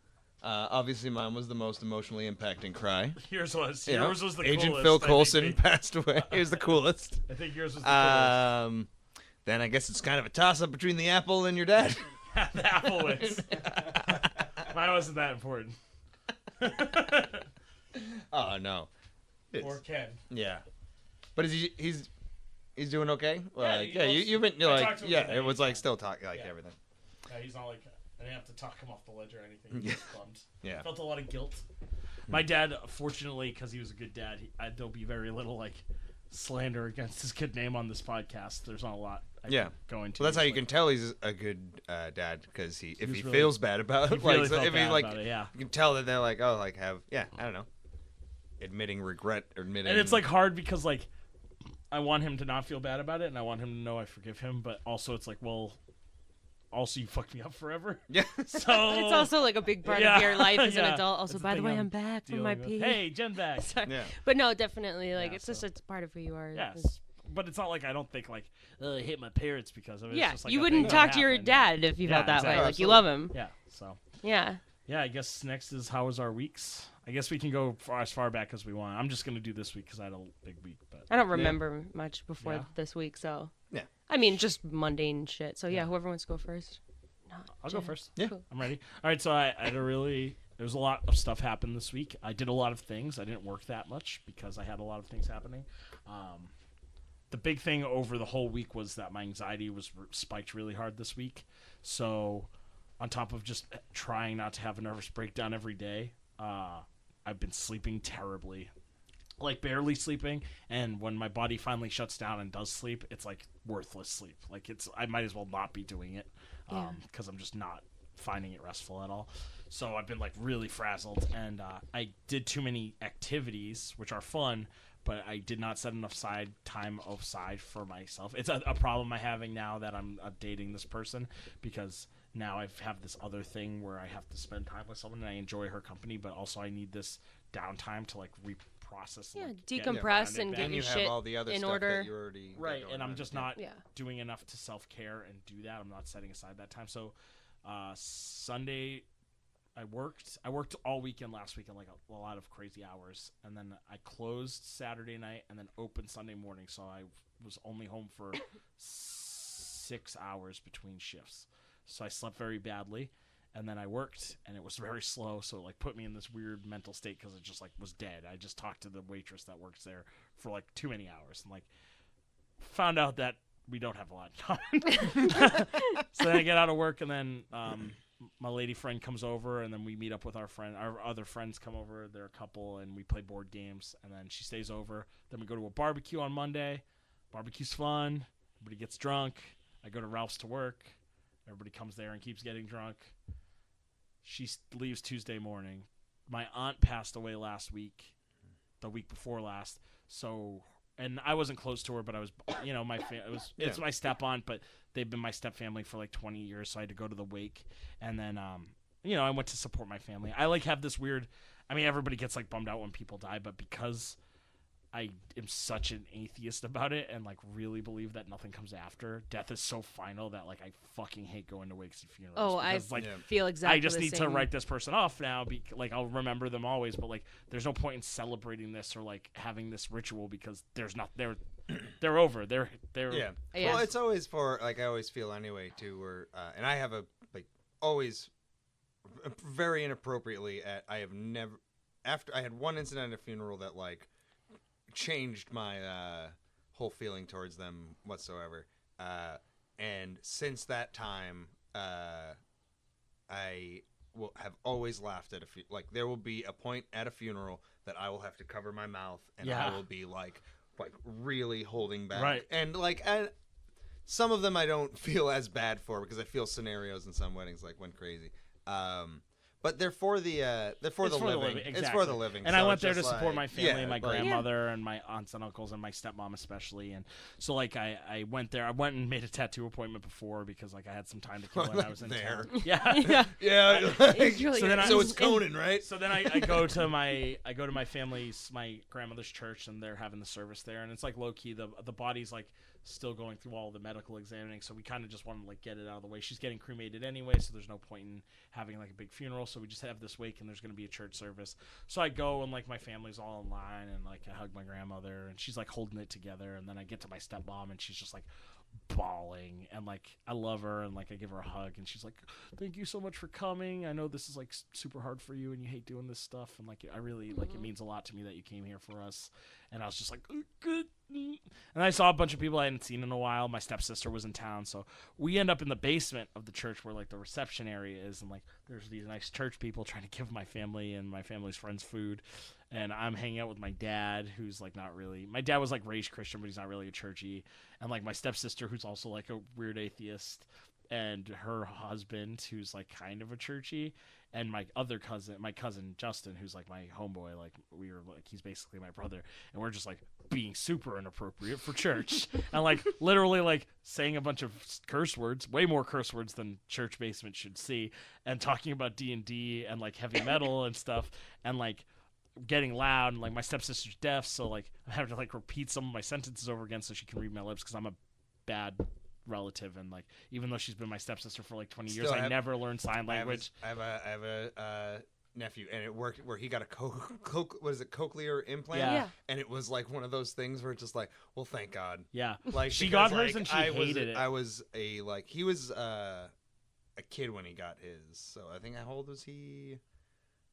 Obviously, mine was the most emotionally impacting cry. Yours was. You know, Yours was the Agent coolest. Phil I think, Coulson mate. passed away. He was the coolest. I think yours was the coolest. Then I guess it's kind of a toss-up between the apple and your dad. The apple wins. Mine wasn't that important. Oh no. Or Ken. Yeah. But he's doing okay? Yeah, Like, he yeah, loves- you've been I like talked to him yeah, today. it was like He's still talking like Yeah. everything. He's not like I didn't have to talk him off the ledge or anything. He Yeah. was bummed. Yeah. Felt a lot of guilt. My dad, fortunately, because he was a good dad, there'll be very little like slander against his good name on this podcast. There's not a lot. I Yeah. can go into. Well, that's how you Like, can tell he's a good dad because if was he really- feels bad about He it, really like so felt if he bad like about it, yeah. you can tell that they're like I don't know, admitting regret or admitting And it's like hard because like I want him to not feel bad about it, and I want him to know I forgive him. But also, it's like, well, also you fucked me up forever. yeah. So It's also like a big part Yeah. of your life as an Yeah. adult. Also, That's by the thing way, I'm back from my dealing pee. with. Hey, Jen back. Sorry. Yeah. But no, definitely, like Yeah, it's just it's part of who you are. Yes. But it's not like I don't think like I hate my parents because of it. Yeah, It's just like you a wouldn't thing talk that to your happened. dad if you Yeah, felt that exactly. way. Like you love him. Yeah. So Yeah. yeah, I guess next is how was our weeks. I guess we can go as far back as we want. I'm just gonna do this week because I had a big week. But I don't remember much before Yeah. this week, so Yeah. I mean, just mundane shit. So yeah, whoever wants to go first. No, I'll go Jen. first. Yeah. Cool. I'm ready. All right, so I had there was a lot of stuff happened this week. I did a lot of things. I didn't work that much because I had a lot of things happening. The big thing over the whole week was that my anxiety was spiked really hard this week. So on top of just trying not to have a nervous breakdown every day, I've been sleeping terribly. like barely sleeping, and when my body finally shuts down and does sleep, it's like worthless sleep. Like I might as well not be doing it, because I'm just not finding it restful at all. So I've been like really frazzled, and I did too many activities, which are fun, but I did not set enough time aside for myself. It's a problem I'm having now that I'm dating this person, because now I have this other thing where I have to spend time with someone, and I enjoy her company, but also I need this downtime to like process, decompress and get your shit all the other in stuff order. That you already right, and I'm just not Yeah. doing enough to self-care and do that. I'm not setting aside that time. So Sunday I worked all weekend last weekend, like a lot of crazy hours, and then I closed Saturday night and then opened Sunday morning, so I was only home for 6 hours between shifts. So I slept very badly. And then I worked, and it was very slow, so it like put me in this weird mental state because it just like was dead. I just talked to the waitress that works there for like too many hours, and like found out that we don't have a lot in common. So then I get out of work, and then my lady friend comes over, and then we meet up with our other friends come over. They're a couple, and we play board games, and then she stays over. Then we go to a barbecue on Monday. Barbecue's fun. Everybody gets drunk. I go to Ralph's to work. Everybody comes there and keeps getting drunk. She leaves Tuesday morning. My aunt passed away last week, the week before last. So, and I wasn't close to her, but I was, it's my step aunt, but they've been my step family for like 20 years. So I had to go to the wake, and then, I went to support my family. I like have this weird. I mean, everybody gets like bummed out when people die, but because I am such an atheist about it and like really believe that nothing comes after death is so final that like I fucking hate going to wakes and funerals. Oh, because, I feel exactly. I just the need same. to write this person off now. Like I'll remember them always, but like there's no point in celebrating this or like having this ritual because there's not they're over. They're yeah. Well, it's always for like I always feel anyway too. Where and I have a like always very inappropriately I have never after I had one incident at a funeral that like changed my whole feeling towards them whatsoever, and since that time I will have always laughed at like there will be a point at a funeral that I will have to cover my mouth and I will be like really holding back, right? And like some of them I don't feel as bad for because I feel scenarios in some weddings like went crazy. But they're for the living. Exactly. It's for the living. And so I went there to support my family, and my like, grandmother, and my aunts and uncles, and my stepmom especially. And so, like, I went there. I went and made a tattoo appointment before because, like, I had some time to kill when I was in there. town. Yeah, yeah. It's really So it's Conan, right? So then I go to my family's, my grandmother's church, and they're having the service there, and it's like low key. The body's like still going through all the medical examining, so we kind of just want to like get it out of the way. She's getting cremated anyway, so there's no point in having like a big funeral. So we just have this wake, and there's going to be a church service. So I go, and like my family's all in line, and like I hug my grandmother, and she's like holding it together, and then I get to my stepmom, and she's just like bawling, and like I love her, and like I give her a hug, and she's like, "Thank you so much for coming. I know this is like super hard for you, and you hate doing this stuff, and like I really like it means a lot to me that you came here for us." And I was just like, good. And I saw a bunch of people I hadn't seen in a while. My stepsister was in town, so we end up in the basement of the church where like the reception area is, and like there's these nice church people trying to give my family and my family's friends food. And I'm hanging out with my dad, who's like not really. My dad was like raised Christian, but he's not really a churchy. And like my stepsister, who's also like a weird atheist, and her husband, who's like kind of a churchy. And my cousin Justin, who's like my homeboy, like we were like he's basically my brother, and we're just like being super inappropriate for church, and like literally like saying a bunch of curse words, way more curse words than church basement should see, and talking about D&D and like heavy metal and stuff, and like getting loud, and like my stepsister's deaf, so like I have to like repeat some of my sentences over again so she can read my lips because I'm a bad relative, and like even though she's been my stepsister for like 20 years, I never learned sign language. I have a nephew, and it worked where he got a cochlear implant, yeah. And it was like one of those things where it's just like, well, thank God, yeah. Like she because, got hers like, and she hated it. I was he was a kid when he got his, so I think how old was he?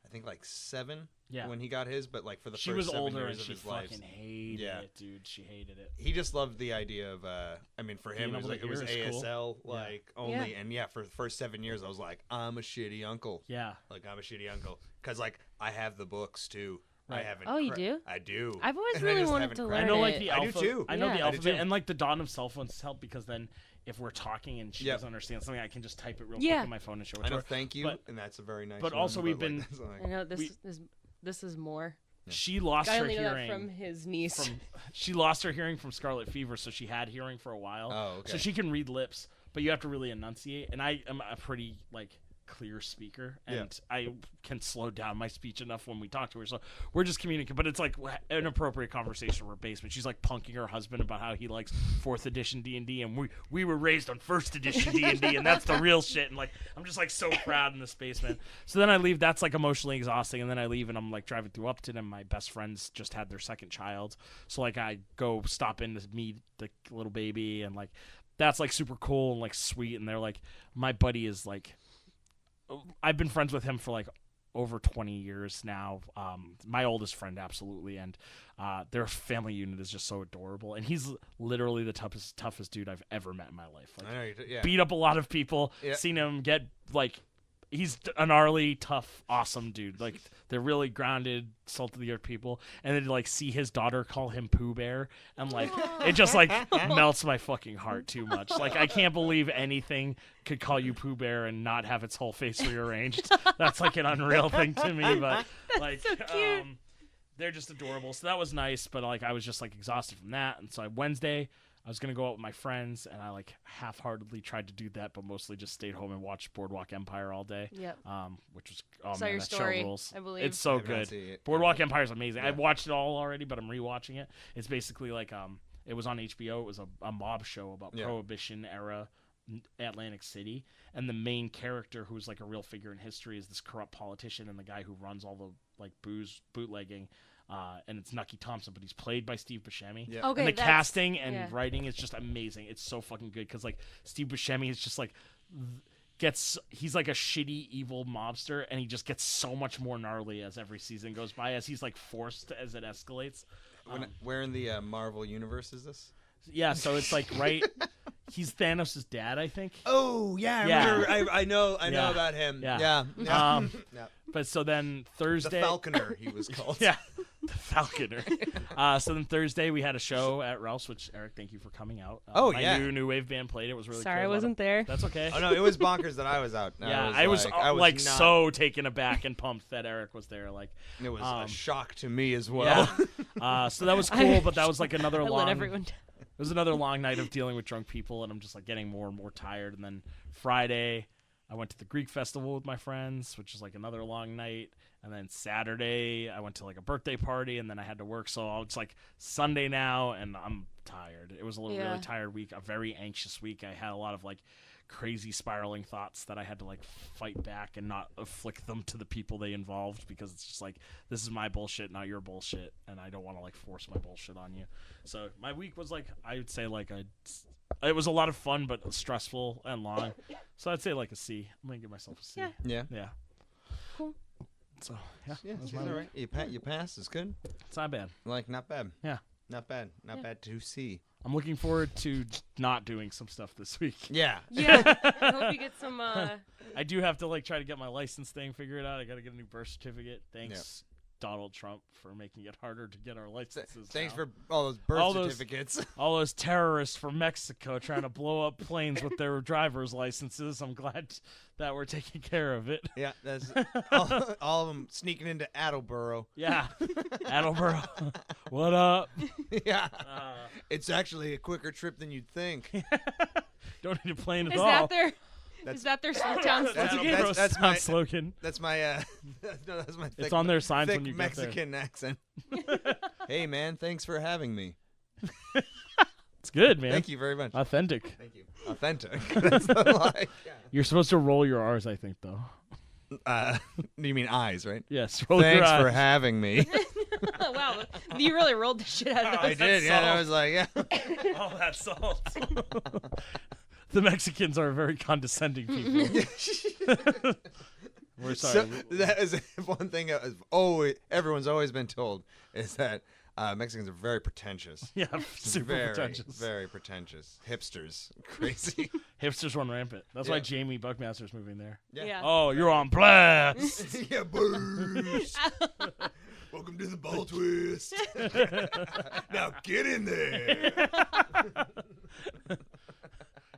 I think like 7 when he got his, but like for the she first was 7 older years and of she his fucking life, hated it, dude. She hated it. He just loved the idea of I mean for him it was like it was ASL cool. like only, and for the first 7 years I was like, I'm a shitty uncle. Yeah, like I'm a shitty uncle because like I have the books too. I haven't. Oh, you do? I do. I've always And I really just wanted haven't to cracked learn I know it. like the I do alpha. too. I know Yeah. the I do alphabet too. and like the dawn of cell phones help because then if we're talking and she Yep. doesn't understand something, I can just type it real Yeah. quick on my phone and show it I to know. her. Thank you, But- and that's a very nice. but one, also we've like, been- that's like- I know We- this is more. She lost I her only know that hearing from his niece. she lost her hearing from scarlet fever, so she had hearing for a while. Oh, okay. So she can read lips, but you have to really enunciate. And I am a pretty like clear speaker, and I can slow down my speech enough when we talk to her. So we're just communicating, but it's like an appropriate conversation. We're basement. She's like punking her husband about how he likes 4th edition D&D, and we were raised on 1st edition D&D, and that's the real shit. And like I'm just like so proud in this basement. So then I leave. That's like emotionally exhausting, and then I leave, and I'm like driving through Upton, and my best friends just had their second child. So like I go stop in to meet the little baby, and like that's like super cool and like sweet. And they're like, my buddy is like, I've been friends with him for like over 20 years now. My oldest friend, absolutely, and their family unit is just so adorable. And he's literally the toughest dude I've ever met in my life. Like, I know. Yeah. beat up a lot of people. Yeah. Seen him get like. He's a gnarly, tough, awesome dude. Like they're really grounded, salt of the earth people, and then like see his daughter call him Pooh Bear, and like it just like melts my fucking heart too much. Like I can't believe anything could call you Pooh Bear and not have its whole face rearranged. That's like an unreal thing to me, but like so cute. they're just adorable. So that was nice, but like I was just like exhausted from that, and so Wednesday. I was going to go out with my friends, and I like half-heartedly tried to do that, but mostly just stayed home and watched Boardwalk Empire all day. Yep. Which was Saw man, your that story, show rules. I believe. It's so I have not good. seen it. Boardwalk Empire is amazing. Yeah. I've watched it all already, but I'm rewatching it. It's basically like it was on HBO. It was a mob show about Prohibition era Atlantic City, and the main character, who's like a real figure in history, is this corrupt politician and the guy who runs all the like booze bootlegging. And it's Nucky Thompson, but he's played by Steve Buscemi. Yeah. Okay, And the that's- casting and yeah. writing is just amazing. It's so fucking good because like Steve Buscemi is just like he's like a shitty evil mobster, and he just gets so much more gnarly as every season goes by, as he's like forced as it escalates. Where in the Marvel universe is this? Yeah, so it's like he's Thanos' dad, I think. Oh yeah, I know Yeah. about him. Yeah. Yeah. But so then The Thursday, Falconer, he was called. yeah, the Falconer. So then Thursday we had a show at Ralph's, which Eric, thank you for coming out. Yeah. My new wave band played. It was really Sorry, cool. I wasn't there. That's okay. Oh no, it was bonkers that I was out. Yeah, I was not- so taken aback and pumped that Eric was there. Like, It was a shock to me as well. yeah. So that was cool, but that was like another I long. let everyone down. It was another long night of dealing with drunk people, and I'm just like getting more and more tired. And then Friday, I went to the Greek festival with my friends, which is like another long night. And then Saturday, I went to like a birthday party, and then I had to work. So it's like Sunday now, and I'm tired. It was a really tired week, a very anxious week. I had a lot of like crazy spiraling thoughts that I had to like fight back and not afflict them to the people they involved, because it's just like, this is my bullshit, not your bullshit, and I don't want to like force my bullshit on you. So my week was like, I would say like it was a lot of fun, but stressful and long. So I'd say like a C. I'm gonna give myself a C. Yeah. Yeah. Cool. So yeah, Yeah, that's it's my all week. right. You pass. It's good. It's not bad. Like not bad. Yeah. Not bad. Not bad to see. I'm looking forward to not doing some stuff this week. Yeah. Yeah. I hope you get some. I do have to like try to get my license thing figured out. I got to get a new birth certificate. Thanks, Donald Trump, for making it harder to get our licenses. Thanks now. for all those birth All those- certificates. all those terrorists from Mexico trying to blow up planes with their driver's licenses. I'm glad that we're taking care of it. Yeah, that's all of them sneaking into Attleboro. Yeah, Attleboro, what up? Yeah. It's actually a quicker trip than you'd think. Don't need a plane at is all. that their town slogan? That's my- slogan. That's my that's my thick, It's on their signs thick when you get there. Mexican accent. Hey man, thanks for having me. It's good, man. Thank you very much. Authentic. Thank you. Authentic. That's the lie. You're supposed to roll your R's, I think, though. You mean eyes, right? Yes, roll your Thanks I's. for having me. Oh, wow, you really rolled the shit out of I those. did. Yeah, I salt. was like, yeah. All that salt. The Mexicans are very condescending people. We're sorry. So that is one thing. Everyone's always been told is that Mexicans are very pretentious. Yeah, super very, pretentious. Very pretentious. Hipsters. Crazy. Hipsters run rampant. That's Yeah. why Jamie Buckmaster's moving there. Yeah. Oh, you're on blast. Yeah, boost. Welcome Welcome to the ball twist. Now get in there.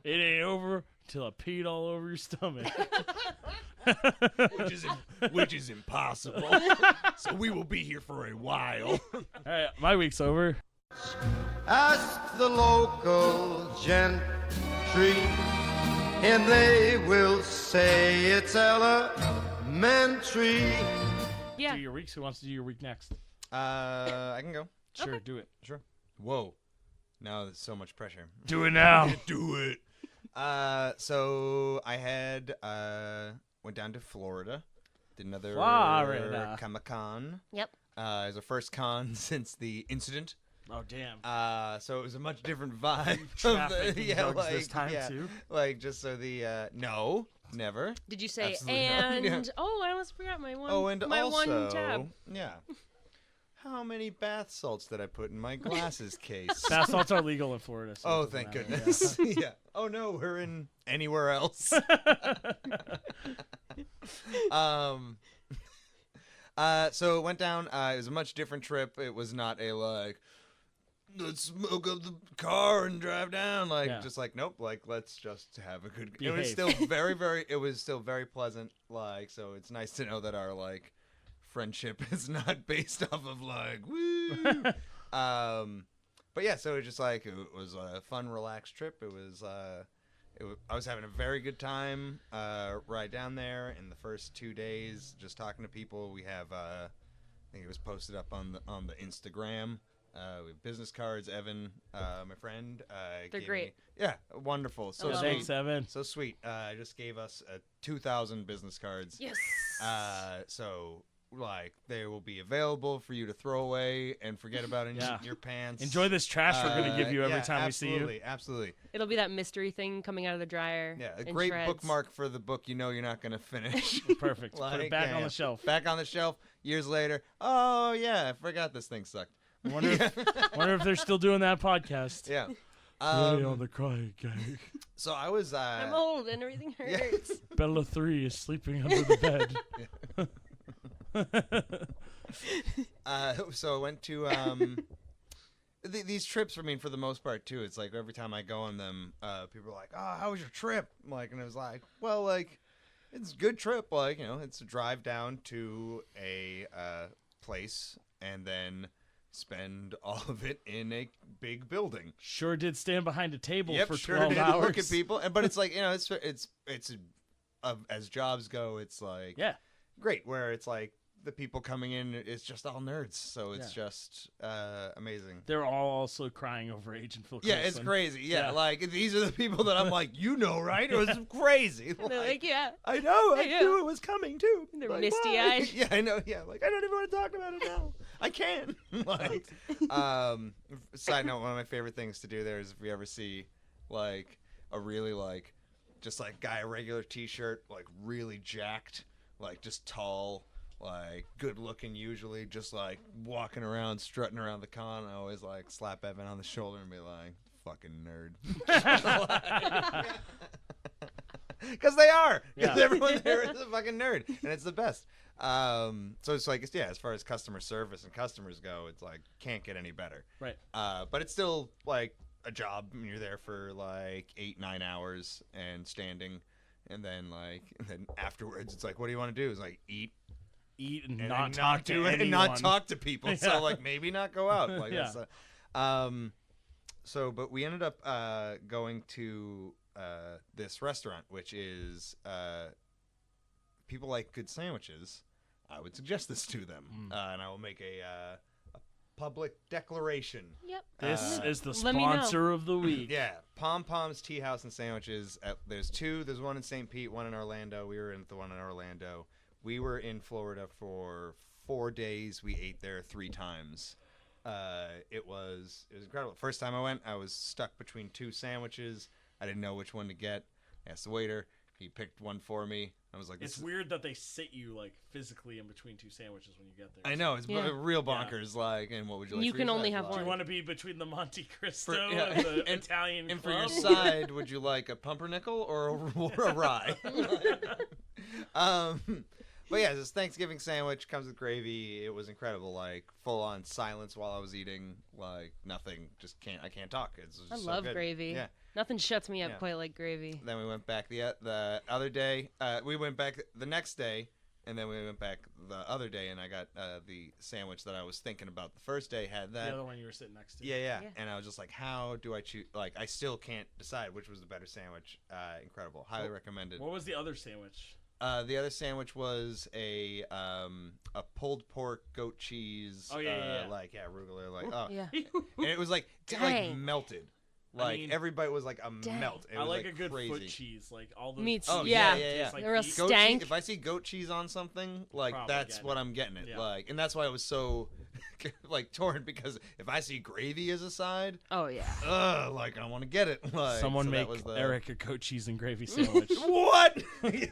It ain't over till I peed all over your stomach. which is impossible. So we will be here for a while. All right, my week's over. Ask the local gentry, and they will say it's elementary. Yeah. Do your weeks. Who wants to do your week next? I can go. Sure, do it. Sure. Whoa. Now there's so much pressure. Do it now. Do it. So I had went down to Florida, did another Florida. Comic-Con. Yep. It was the first con since the incident. Oh, damn. So it was a much different vibe. Traffic and drugs this time, too? Like, just so the, no, never. Did you say Absolutely not. and? Yeah. Oh, I almost forgot my one. Oh, and my also, one tab. yeah. How many bath salts did I put in my glasses case? Bath salts are legal in Florida. So Oh, it doesn't thank matter, goodness. Yeah. Oh, no, we're in anywhere else. So it went down. It was a much different trip. It was not a, like, let's smoke up the car and drive down. Like, Yeah. just like, nope, like, let's just have a good... It Behave. was still it was still very pleasant. Like, so it's nice to know that our, like, friendship is not based off of, like, woo. But yeah, so it just like it was a fun, relaxed trip. I was having a very good time right down there in the first 2 days, just talking to people. We have I think it was posted up on the Instagram. We have business cards. Evan, my friend, They're gave great. me- yeah, wonderful. So love sweet. Thanks, Evan. So sweet. Just gave us 2,000 business cards. Yes. So like they will be available for you to throw away and forget about in Yeah. your pants. Enjoy this trash we're going to give you every yeah, time we see you. Absolutely. It'll be that mystery thing coming out of the dryer. Yeah, a in great shreds. bookmark for the book you know you're not going to finish. Perfect. Put it back on the shelf. Back on the shelf. Years later, oh yeah, I forgot this thing sucked. Wonder if they're still doing that podcast. Yeah. On the crying gang. So I was. I'm old and everything Yeah. hurts. Bella 3 is sleeping under the bed. So I went to these trips. I mean, for the most part, too. It's like every time I go on them, people are like, "Oh, how was your trip?" Like, and I was like, "Well, like, it's a good trip. Like, you know, it's a drive down to a place and then spend all of it in a big building." Sure did stand behind a table Yep, for sure 12 did hours. look at people, but it's like, you know, it's as jobs go, it's like Yeah. great. Where it's like the people coming in, it's just all nerds, so it's just amazing. They're all also crying over Agent Phil Yeah, it's Coulson. crazy. Yeah, Yeah. like these are the people that I'm like, you know, right? It was crazy. They're like, yeah. I know. I Yeah. knew it was coming too. They're Like, misty-eyed. why? Yeah, I know. Yeah, like I don't even want to talk about it now. I can. Like, side note, one of my favorite things to do there is if we ever see like a really like just like guy a regular t-shirt, like really jacked, like just tall, like good looking, usually just like walking around, strutting around the con. I always like slap Evan on the shoulder and be like, "Fucking nerd," because they are. Because Yeah. everyone there is a fucking nerd, and it's the best. So it's like, yeah, as far as customer service and customers go, it's like can't get any better. Right. But it's still like a job. I mean, you're there for like 8-9 hours and standing, and then afterwards, it's like, what do you want to do? It's like eat And and not then talk to do it anyone. and not talk to people. Yeah. So like maybe not go out. Like Yeah. that's, but we ended up going to this restaurant, which is people like good sandwiches. I would suggest this to them, and I will make a public declaration. Yep. This is the Let me know. sponsor of the week. Yeah, Pom Pom's Tea House and Sandwiches. There's two. There's one in St. Pete, one in Orlando. We were in the one in Orlando. We were in Florida for 4 days. We ate there 3 times. It was incredible. First time I went, I was stuck between 2 sandwiches. I didn't know which one to get. I asked the waiter. He picked one for me. I was like, It's weird that they sit you like physically in between 2 sandwiches when you get there. I know, it's Yeah. real bonkers. Like, and what would you like? You for can your only side? have Do one. you want to be between the Monte Cristo yeah, and the and- Italian And for your club? side, would you like a pumpernickel or a rye? But yeah, this Thanksgiving sandwich comes with gravy. It was incredible. Like full on silence while I was eating. Like nothing. Just I can't talk. It's just I so love good. gravy. Yeah. Nothing shuts me up Yeah. quite like gravy. Then we went back the other day. We went back the next day, and then we went back the other day, and I got the sandwich that I was thinking about the first day. Had that. The other one you were sitting next to. Yeah. And I was just like, how do I choose? Like, I still can't decide which was the better sandwich. Incredible. Highly recommended. What was the other sandwich? The other sandwich was a pulled pork, goat cheese. Yeah. Like arugula. Like Yeah. and it was like melted. Like every bite was like a melt. It I was, like a good crazy. foot cheese. Like all those. Meats. Oh yeah. yeah. Like They're real beef. Goat stank. cheese, if I see goat cheese on something, like Probably that's getting what it. I'm getting it. Yeah. Like, and that's why I was so like torn because if I see gravy as a side, Oh yeah. like I want to get it. Like, Someone so make that was the... Eric a goat cheese and gravy sandwich. What? I'm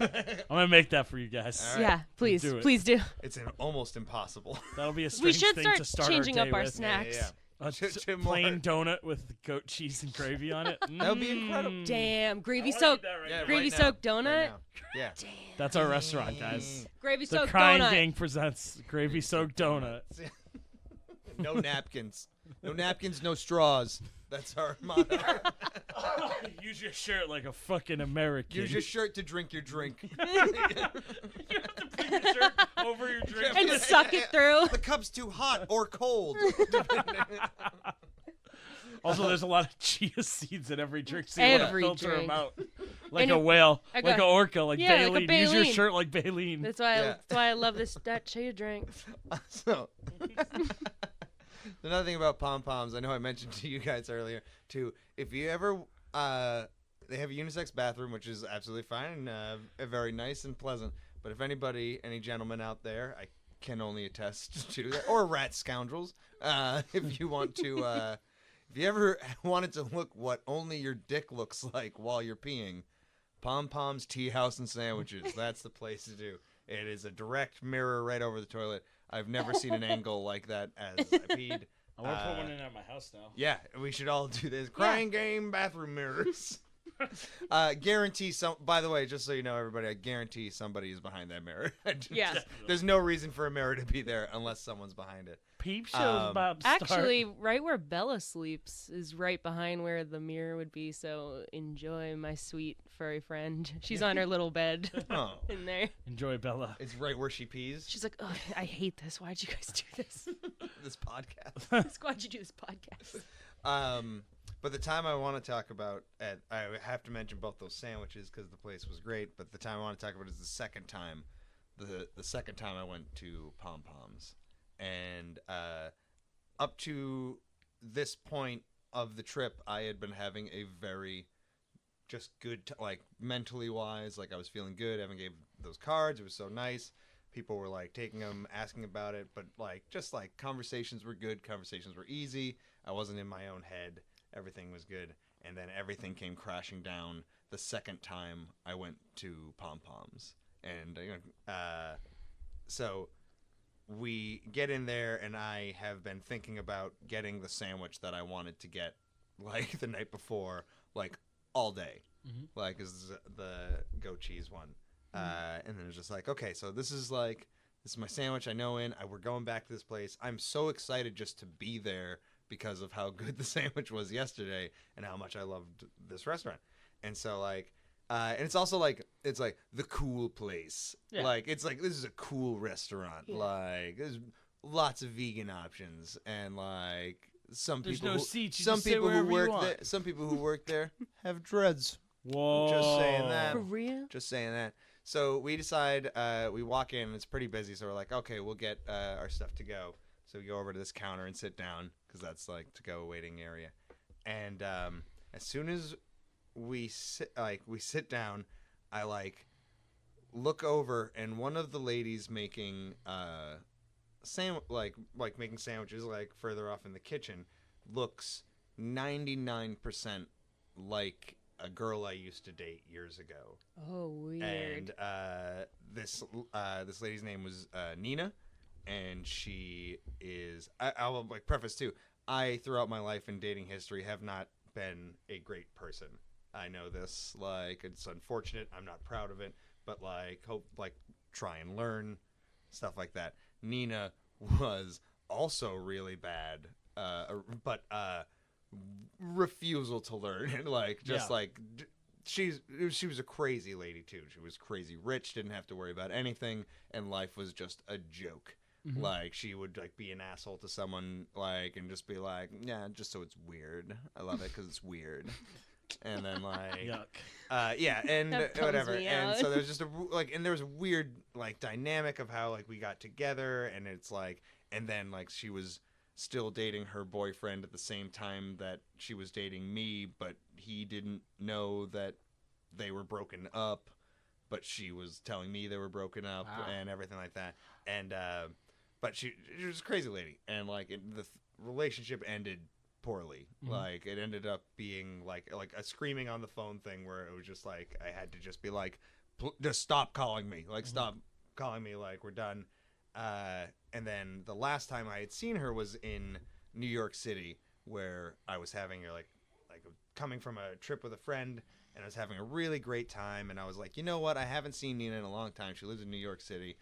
gonna make that for you guys. All right. Yeah. Please. Do it. Please do. It's almost impossible. That'll be a We strange should thing start to start changing our up day our with. snacks. A To plain more- donut with goat cheese and gravy on it. That would be incredible. Damn. Gravy I wanna soaked. eat that right Yeah, now. Gravy right now, soaked right donut? now. Yeah. That's our restaurant, guys. Gravy The soaked Crying donut. Gang presents gravy soaked donut. No napkins. No napkins, no straws. That's our motto. Use your shirt like a fucking American. Use your shirt to drink your drink. You have to put your shirt over your drink. And suck it through. The cup's too hot or cold. Also, there's a lot of chia seeds in every drink, so you want to Every filter drink. them out. Like And a whale, I like got- an orca, like yeah, like a Baleen. Use your baleen. shirt like Baleen. That's why. Yeah. That's why I love that chia drink. So, another thing about pom poms, I know I mentioned to you guys earlier too. If you ever, they have a unisex bathroom, which is absolutely fine and very nice and pleasant. But if any gentlemen out there, I can only attest to that, or rat scoundrels, if you want to, if you ever wanted to look what only your dick looks like while you're peeing, Pom Pom's Tea House and Sandwiches. That's the place to do. It is a direct mirror right over the toilet. I've never seen an angle like that as I peed. I want to put one in at my house now. Yeah, we should all do this. Crying game bathroom mirrors. Guarantee some. By the way, just so you know, everybody, I guarantee somebody is behind that mirror. Yeah. There's no reason for a mirror to be there unless someone's behind it. Peep show's about to start. Actually, right where Bella sleeps is right behind where the mirror would be. So enjoy, my sweet furry friend. She's on her little bed Oh, in there. Enjoy, Bella. it's right where she pees. She's like, "Ugh, I hate this. Why'd you guys do this? This podcast. Why'd you do this podcast?" But the time I want to talk about, I have to mention both those sandwiches because the place was great. But the time I want to talk about is the second time. The second time I went to Pom Poms. And up to this point of the trip, I had been having a very just good, like mentally wise, like I was feeling good. Evan gave those cards. It was so nice. People were like taking them, asking about it. But like, just like conversations were good. Conversations were easy. I wasn't in my own head. Everything was good. And then everything came crashing down the second time I went to Pom Poms. And so we get in there, and I have been thinking about getting the sandwich that I wanted to get, like, the night before, like, all day. Mhm. Like, is the goat cheese one. And then it's just like, okay, so this is my sandwich I know we're going back to this place. I'm so excited just to be there because of how good the sandwich was yesterday and how much I loved this restaurant. And so, like, and it's also like, it's like the cool place. Yeah. Like, it's like, this is a cool restaurant. Yeah. Like, there's lots of vegan options, and like some There's people no who, seats, you some just sit people who wherever you work want. there, some people who work there have dreads. Whoa. Just saying that. For real? Just saying that. So we decide, we walk in, and it's pretty busy, so we're like, okay, we'll get our stuff to go. So we go over to this counter and sit down, because that's like to go waiting area. And as soon as we sit down, I like look over, and one of the ladies making making sandwiches like further off in the kitchen looks 99% like a girl I used to date years ago. Oh, weird. And this lady's name was Nina, and she is. I'll like preface too. I throughout my life and dating history have not been a great person. I know this. Like, it's unfortunate. I'm not proud of it. But like, hope like try and learn, stuff like that. Nina was also really bad, but refusal to learn. She was a crazy lady too. She was crazy rich, didn't have to worry about anything, and life was just a joke. Mm-hmm. Like, she would like be an asshole to someone, like, and just be like, yeah, just so it's weird. I love it because it's weird. And then like, yuck. Yeah, and whatever. And out. so there's just and there was a weird like dynamic of how like we got together, and it's like, and then like she was still dating her boyfriend at the same time that she was dating me, but he didn't know that they were broken up, but she was telling me they were broken up and everything like that. And but she was a crazy lady, and like the relationship ended poorly. Mm-hmm. Like, it ended up being like a screaming on the phone thing where it was just like I had to just be like, just stop calling me, like, stop calling me, like, we're done. And then the last time I had seen her was in New York City, where I was having like coming from a trip with a friend, and I was having a really great time, and I was like, you know what, I haven't seen Nina in a long time. She lives in New York City.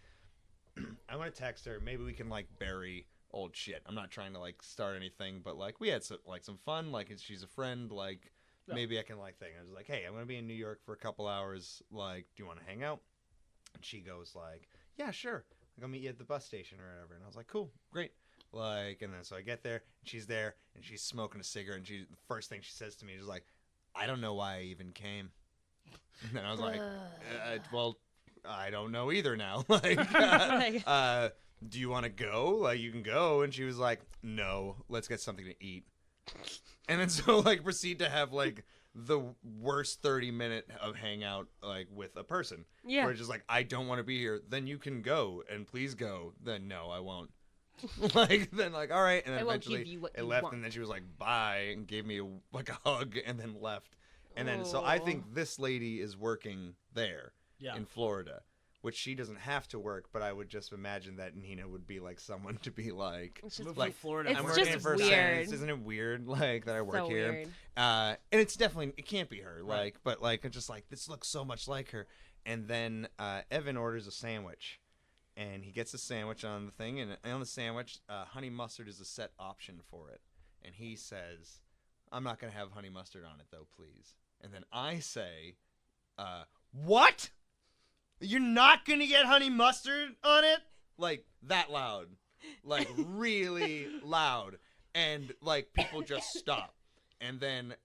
I want to text her. Maybe we can like bury old shit. I'm not trying to like start anything, but like we had some fun. Like, she's a friend. Like, maybe I can like think. I was like, hey, I'm gonna be in New York for a couple hours. Like, do you want to hang out? And she goes like, yeah, sure. Like, I'll meet you at the bus station or whatever. And I was like, cool, great. Like, and then so I get there, and she's there, and she's smoking a cigarette, and the first thing she says to me is like, I don't know why I even came. And then I was like, well, I don't know either now. Like, do you want to go? Like, you can go. And she was like, no, let's get something to eat. And then so like proceed to have like the worst 30-minute of hangout like with a person. Yeah. Where it's just like, I don't want to be here. Then you can go, and please go. Then no, I won't. Like, then like, all right. And then eventually it left, want. And then she was like, bye, and gave me a hug, and then left. And then so I think this lady is working there in Florida, which she doesn't have to work, but I would just imagine that Nina would be like someone to be like, like Florida. I'm just working for weird. Isn't it weird? Like, that I work so here. Weird. And it's definitely, it can't be her. Like, but like, it's just like, this looks so much like her. And then Evan orders a sandwich, and he gets a sandwich on the thing, and on the sandwich, honey mustard is a set option for it. And he says, I'm not going to have honey mustard on it though, please. And then I say, what? You're not going to get honey mustard on it? Like, that loud. Like, really loud. And, like, people just stop. And then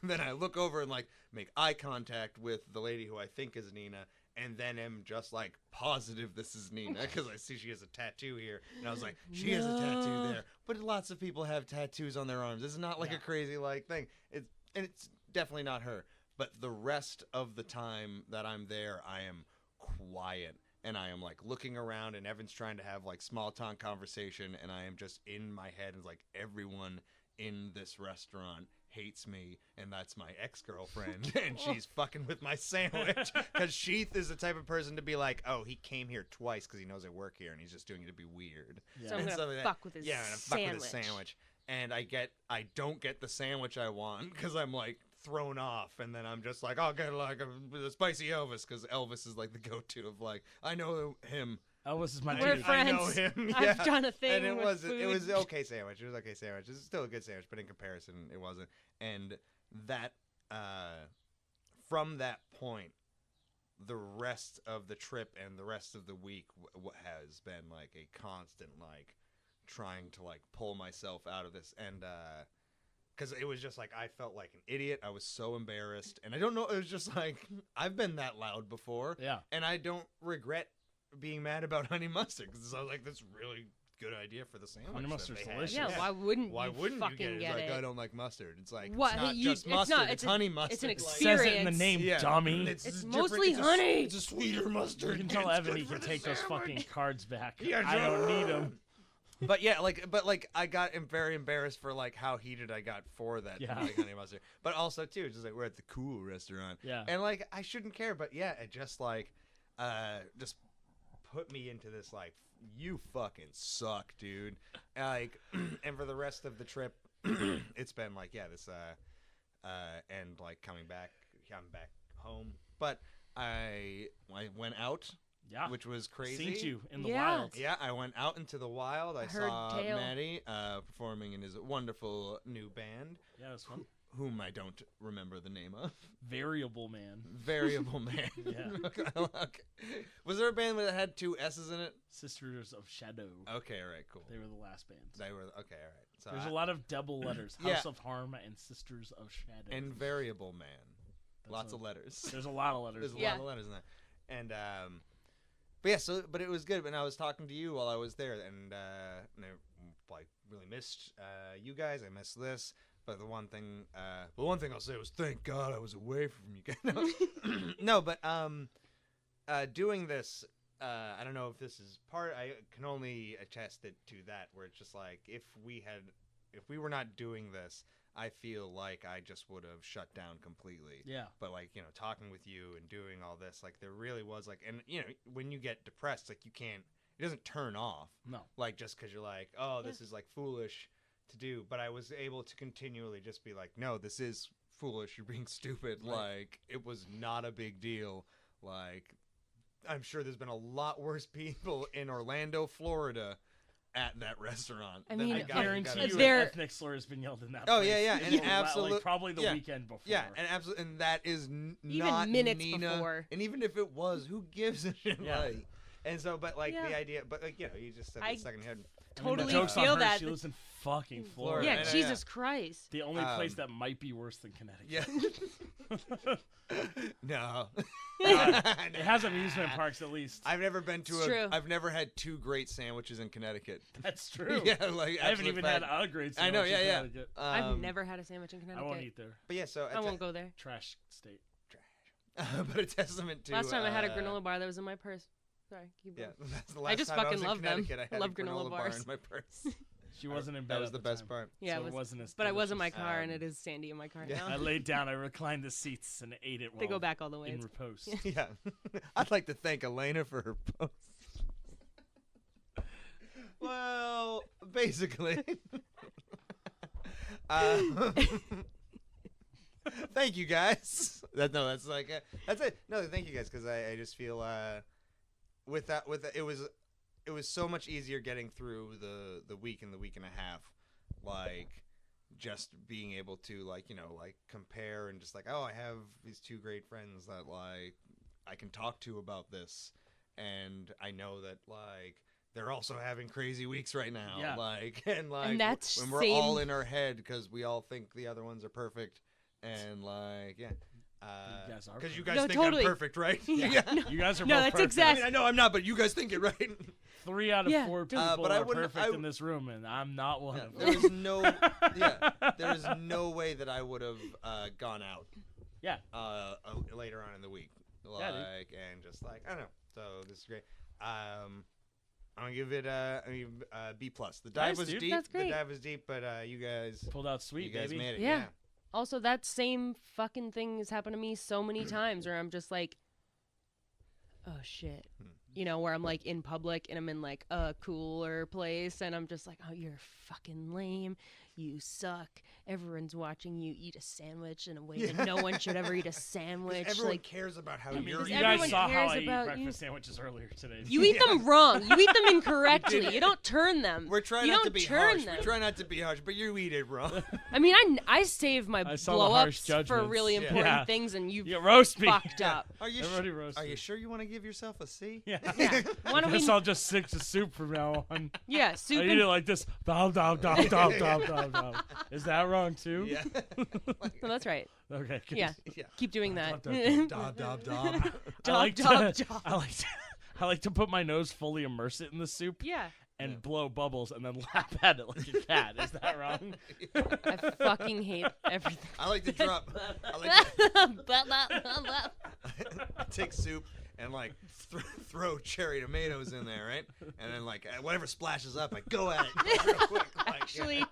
I look over and, like, make eye contact with the lady who I think is Nina, and then am just, like, positive this is Nina, because I see she has a tattoo here. And I was like, she has a tattoo there. But lots of people have tattoos on their arms. It's not, like, a crazy, like, thing. It's definitely not her. But the rest of the time that I'm there, I am quiet, and I am like looking around, and Evan's trying to have like small talk conversation, and I am just in my head, and it's like, everyone in this restaurant hates me, and that's my ex-girlfriend, and she's fucking with my sandwich, because she is the type of person to be like, oh, he came here twice because he knows I work here, and he's just doing it to be weird. So I'm gonna fuck with his sandwich. And I don't get the sandwich I want, because I'm like thrown off, and then I'm just like, I'll get like a spicy Elvis, because Elvis is like the go-to of like, I know him. Elvis is my We're dude. friends. I know him. Yeah. I've done a thing. And it with was food. it was an okay sandwich. It was okay sandwich. It's still a good sandwich, but in comparison, it wasn't. And that from that point, the rest of the trip and the rest of the week has been like a constant like trying to like pull myself out of this, and because it was just like I felt like an idiot. I was so embarrassed, and I don't know. It was just like I've been that loud before, and I don't regret being mad about honey mustard, because I was like, that's really good idea for the sandwich. Honey mustard's delicious. Yeah, why wouldn't you fucking get it? get It's like, it? I don't like mustard. It's like, What? it's not just mustard. It's honey mustard. It's an It experience. says it in the name, dummy. It's mostly honey. It's a sweeter mustard. You can tell Evan he can take those fucking cards back. I don't need them. But yeah, I got very embarrassed for like how heated I got for that like, honey mustard. But also too, just like we're at the cool restaurant, and like I shouldn't care, but yeah, it just like just put me into this like, you fucking suck, dude. Like, and for the rest of the trip, it's been like, this and like I'm back home, but I went out Yeah. which was crazy. Seen you in the Yeah. wild. Yeah, I went out into the wild. I heard saw tale. Maddie performing in his wonderful new band, Yeah, it was fun. whom I don't remember the name of. Variable Man. Variable Man. Yeah. Okay. Was there a band that had 2 S's in it? Sisters of Shadow. Okay, all right, cool. They were the last bands. They were okay, all right. So There's a lot of double letters. Yeah. House of Harm and Sisters of Shadow. and Variable Man. That's Lots a- of letters. There's a lot of letters. There's a Yeah. lot of letters in that. And but yeah, but it was good. And I was talking to you while I was there, and I like really missed you guys. I missed this. But the one thing I'll say was, thank God I was away from you guys. No, but doing this, I don't know if this is part. I can only attest it to that, where it's just like if we were not doing this, I feel like I just would have shut down completely. Yeah. But like, talking with you and doing all this, like there really was like, and when you get depressed, like it doesn't turn off. No. Like just because you're like, oh, this is like foolish to do. But I was able to continually just be like, no, this is foolish. You're being stupid. Right. Like it was not a big deal. Like I'm sure there's been a lot worse people in Orlando, Florida, at that restaurant. I than mean, the I guy who guarantee got you it. an There- ethnic slur has been yelled in that Oh, place. yeah, yeah, and Like, absolute- probably the yeah. weekend before. Yeah, and absolutely, and that is Even not minutes Nina, before. And even if it was, who gives a shit? Yeah. Like, and so, but like Yeah. the idea, but like you just said I the second head. I mean, the totally joke's on feel her, that. She lives in fucking Florida. Florida. Yeah, Yeah, yeah, Jesus Christ. The only place Um, that might be worse than Connecticut. Yeah. No. It has amusement parks at least. I've never been to It's true. I've never had 2 great sandwiches in Connecticut. That's true. Yeah, like I haven't absolute even fact. had a great I know, sandwich yeah, in yeah. Connecticut. I've never had a sandwich in I Connecticut. won't eat there. But yeah, so I won't go there. Trash state. but a testament to. Last time I had a granola bar that was in my purse. Sorry, keep Yeah, going. that's the last just time I fucking was in love them. Connecticut, I I had love a granola bar bars. in my purse. She wasn't in bed. That was at the the best time, part. Yeah, so it was, wasn't as. but I was in my delicious. car, and it is sandy in my car yeah. now. I laid down. I reclined the seats and ate it. They go while back all the way. in It's- repose. Yeah, I'd like to thank Elena for her post. Well, basically. Thank you guys. That's it. No, thank you guys because I just feel with that it was so much easier getting through the week and the week and a half, like just being able to like compare and just like, oh, I have these 2 great friends that like I can talk to about this, and I know that like they're also having crazy weeks right now. Yeah. And that's when we're same- all in our head because we all think the other ones are perfect, and like You guys are because you perfect. guys No, think totally. I'm perfect, right? Yeah. You guys are No, both that's perfect. I exact- mean, I know I'm not, but you guys think it, right? 3 out of Yeah. 4 people But I are wouldn't- perfect in this room, and I'm not one of them. There is no, there is no way that I would have gone out. Yeah. Later on in the week, Yeah, dude. and just like I don't know. So this is great. I'm gonna give it B plus. The dive Nice, was dude. deep. That's The great. dive was deep, but you guys, Pulled out sweet, you guys baby. made it. Yeah. Also, that same fucking thing has happened to me so many times where I'm just like, oh shit. Where I'm like in public and I'm in like a cooler place and I'm just like, oh, you're fucking lame. You suck. Everyone's watching you eat a sandwich in a way that no one should ever eat a sandwich. Everyone Like, cares about how I mean, you're Because you eating. guys everyone saw how cares I eat about breakfast you. sandwiches earlier today. you eat them wrong. You eat them incorrectly. You don't turn them. We're trying you not don't to be turn harsh. them. We try not to be harsh, but you eat it wrong. I mean, I save my I saw the blow harsh ups for judgments. really Yeah. important Yeah. things, and you Yeah, roast me. fucked up. Are you Everybody roast Are me. you sure you want to give yourself a C? Yeah. Yeah. Why don't Guess we? I'll just stick to soup from now on. Yeah, I soup eat and it like this. Dom, dom, dom, dom, dom, dom, dom. Is that wrong too? Yeah. no, that's right. Okay. Good. Yeah, Yeah. keep doing that. Dom, dom, dom. I Dom, like dom, to. dom. I like to put my nose fully immerse it in the soup Yeah, and blow bubbles and then lap at it like a cat. Is that wrong? I fucking hate everything. I like to drop. I like to Blah, blah, blah, blah. take soup and like throw cherry tomatoes in there, right? And then like whatever splashes up, I go at it real quick. Like, Actually,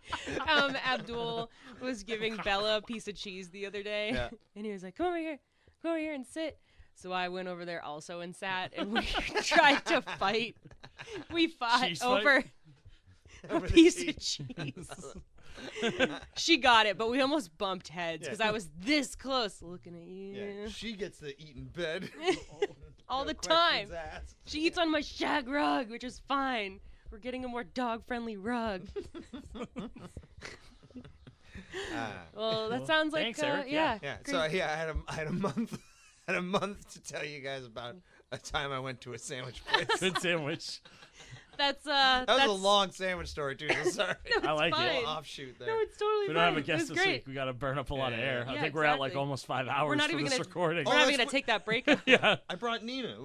Abdul was giving Bella a piece of cheese the other day, Yeah. and he was like, come over here and sit. So I went over there also and sat, and we tried to fight. We fought Cheese fight? over a Over the piece cheese. of cheese. She got it, but we almost bumped heads because Yeah. I was this close looking at you. Yeah, she gets to eat in bed. all the time. She eats on my shag rug, which is fine. We're getting a more dog-friendly rug. Well, that sounds like thanks, Eric. yeah. So I had a month. Had a month to tell you guys about a time I went to a sandwich place. Good sandwich. That was a long sandwich story too. So sorry. No, I like fine. it. Offshoot there. No, it's totally We fine. don't have a It guest was this great. week. We got to burn up a lot of air. I Yeah, think we're at like exactly. almost 5 hours We're not for even this gonna- recording. We're not even that's gonna take that break. Yeah. I brought Nina.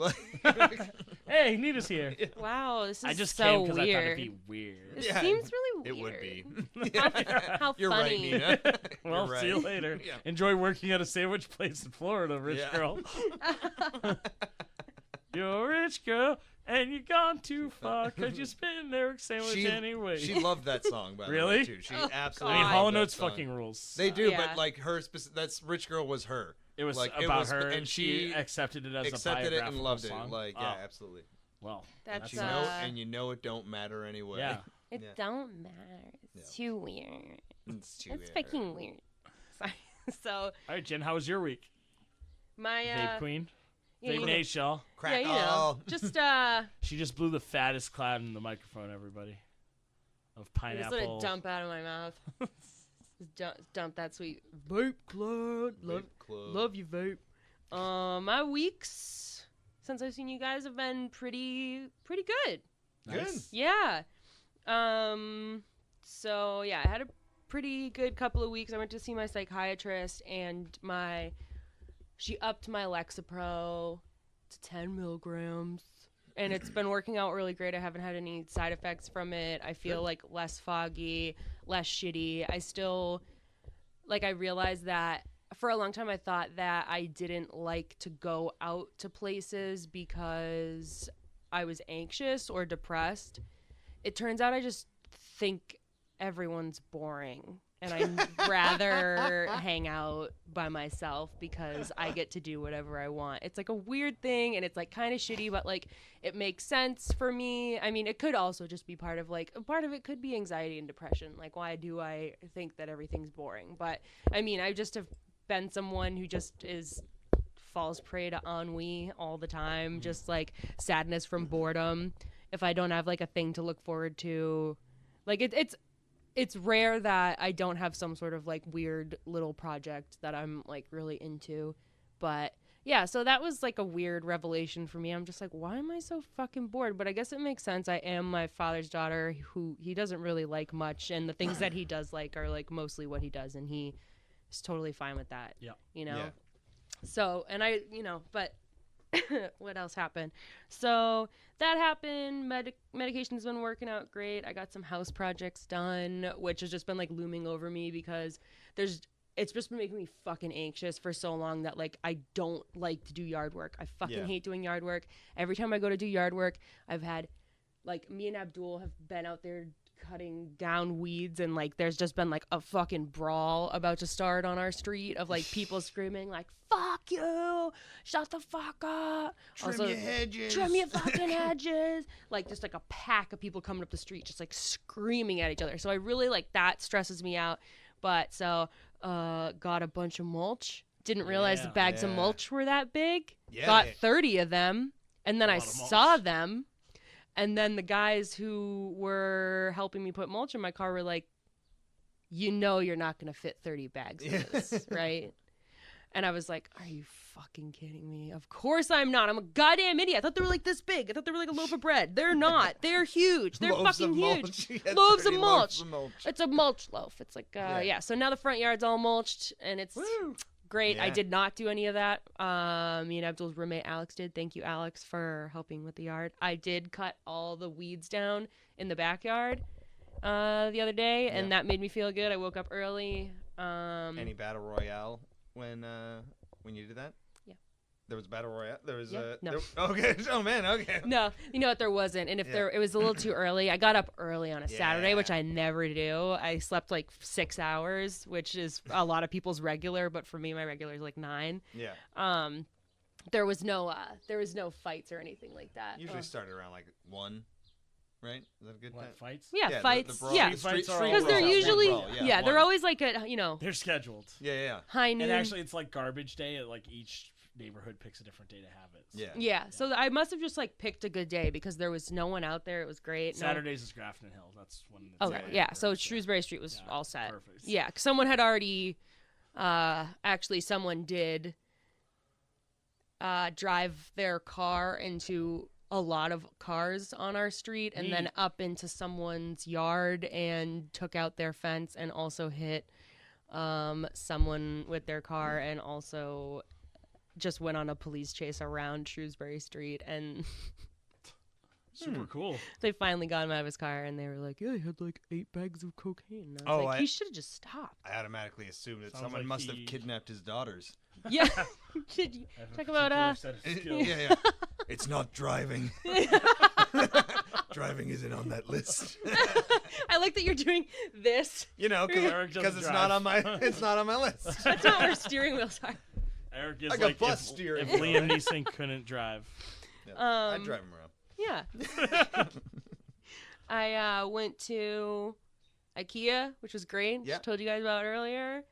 Hey, Nita's here. Wow, this is I just so came because I thought weird. it'd be weird. It Yeah, seems really It weird. would be. How You're funny. right, Nina. Well, You're see you right. later. Yeah. Enjoy working at a sandwich place in Florida, rich Yeah. girl. You're a rich girl, and you've gone too far because you spin Eric's sandwich anyway. She loved that song, by the Really? way, too. She Oh, absolutely I mean, God. Hall loved & Oates that song. fucking rules. They do, Yeah. but like her, that's Rich Girl was her. It was like, about it was, her, and she accepted it as a accepted it and biographical loved song. it. Like, Oh, yeah, absolutely. well, That's You know, and you know it don't matter anyway. yeah. It Yeah. don't matter. It's too weird. It's too It's weird. fucking weird. Sorry. So All right, Jen, how was your week? my Vape Queen? yeah, Vape you know, Nation. Crack yeah, you know, all. just She just blew the fattest cloud in the microphone, everybody. Of just pineapple. let it dump out of my mouth. Just dump that sweet vape cloud. Love you, vape. My weeks since I've seen you guys have been pretty good. Nice. Yeah. So yeah, I had a pretty good couple of weeks. I went to see my psychiatrist, and she upped my Lexapro to 10 milligrams, and it's been working out really great. I haven't had any side effects from it. I feel like less foggy, less shitty. I realized that for a long time I thought that I didn't like to go out to places because I was anxious or depressed. It turns out I just think everyone's boring, and I'd rather hang out by myself because I get to do whatever I want. It's like a weird thing, and it's like kind of shitty, but like it makes sense for me. I mean, it could also just be part of it could be anxiety and depression. Like, why do I think that everything's boring? But I mean, I just have been someone who just falls prey to ennui all the time, just like sadness from boredom. If I don't have like a thing to look forward to, like it's rare that I don't have some sort of like weird little project that I'm like really into. But yeah, so that was like a weird revelation for me. I'm just like, why am I so fucking bored? But I guess it makes sense. I am my father's daughter, who he doesn't really like much, and the things that he does like are like mostly what he does, and he is totally fine with that. Yeah. You know? Yeah. So, and I, but what else happened? So that happened. Medication's been working out great. I got some house projects done, which has just been like looming over me because it's just been making me fucking anxious for so long that like I don't like to do yard work. I fucking hate doing yard work. Every time I go to do yard work, I've had like me and Abdul have been out there cutting down weeds, and like there's just been like a fucking brawl about to start on our street of like people screaming like fuck you, shut the fuck up, Trim your hedges. trim your fucking hedges, like just like a pack of people coming up the street just like screaming at each other. So I really like that, stresses me out. But so got a bunch of mulch, didn't realize the bags of mulch were that big. Got 30 of them, and then I saw them. And then the guys who were helping me put mulch in my car were like, you know you're not going to fit 30 bags of this, right? And I was like, are you fucking kidding me? Of course I'm not. I'm a goddamn idiot. I thought they were like this big. I thought they were like a loaf of bread. They're not. They're huge. They're Loaves fucking of huge. mulch. Loaves of Loaves mulch. of mulch. It's a mulch loaf. It's like, yeah. So now the front yard's all mulched, and it's great. I Yeah. did not do any of that. Me and Abdul's roommate Alex did. Thank you, Alex, for helping with the yard. I did cut all the weeds down in the backyard the other day, and that made me feel good. I woke up early. Any battle royale when you did that? Yeah. There was battle royale. There was Yeah. No. okay. Oh man. Okay. No, you know what? There wasn't. And if it was a little too early. I got up early on a Saturday, which I never do. I slept like 6 hours, which is a lot of people's regular, but for me, my regular is like 9. Yeah. There was no fights or anything like that. Usually started around like 1. Right? Is that a good time? Fights? Yeah, the fights. brawl. Yeah, Street fights are because they're brawl. usually Brawl, they're 1. always like at They're scheduled. Yeah. high noon. And actually, it's like garbage day at like each neighborhood picks a different day to have it. So. Yeah. Yeah. So I must have just like picked a good day because there was no one out there. It was great. Saturdays is Grafton Hill. That's when. Okay. Yeah. So Shrewsbury Street was all set. Perfect. Yeah. 'Cause someone had already, actually, someone did drive their car into a lot of cars on our street and then up into someone's yard and took out their fence and also hit someone with their car and also just went on a police chase around Shrewsbury Street and super cool. they finally got him out of his car and they were like, yeah, he had like 8 bags of cocaine. And I was like, he should have just stopped. I automatically assumed that Sounds someone like must he- have kidnapped his daughters. Yeah. Did you I have a talk about particular set of skills. Yeah. It's not driving. Driving isn't on that list. I like that you're doing this. You know, Eric because doesn't it's not on my drive. it's not on my list. That's not where steering wheels are. Eric is Like like, a bus if, steering if wheel. Liam Neeson couldn't drive. I'd drive him around. Yeah. I went to IKEA, which was great. Yeah. Which I told you guys about earlier.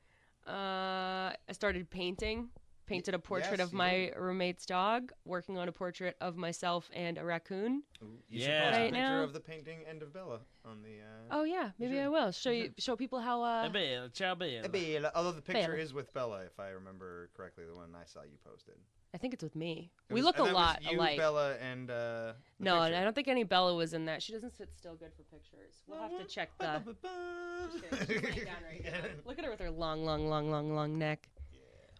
I started painting. Painted a portrait yes, of you my roommate's dog, working on a portrait of myself and a raccoon. You Yeah. should post Right a picture now? of the painting End of Bella on the. Oh yeah, maybe I will show people how. Bella, ciao, Bella. Bella. Although the picture Bella. is with Bella, if I remember correctly, the one I saw you posted. I think it's with me. It We was- look a and that was lot you, alike. Bella, and the No, picture. I don't think any Bella was in that. She doesn't sit still good for pictures. We'll have to check the. Just kidding. She's laying down right now. Look at her with her long neck.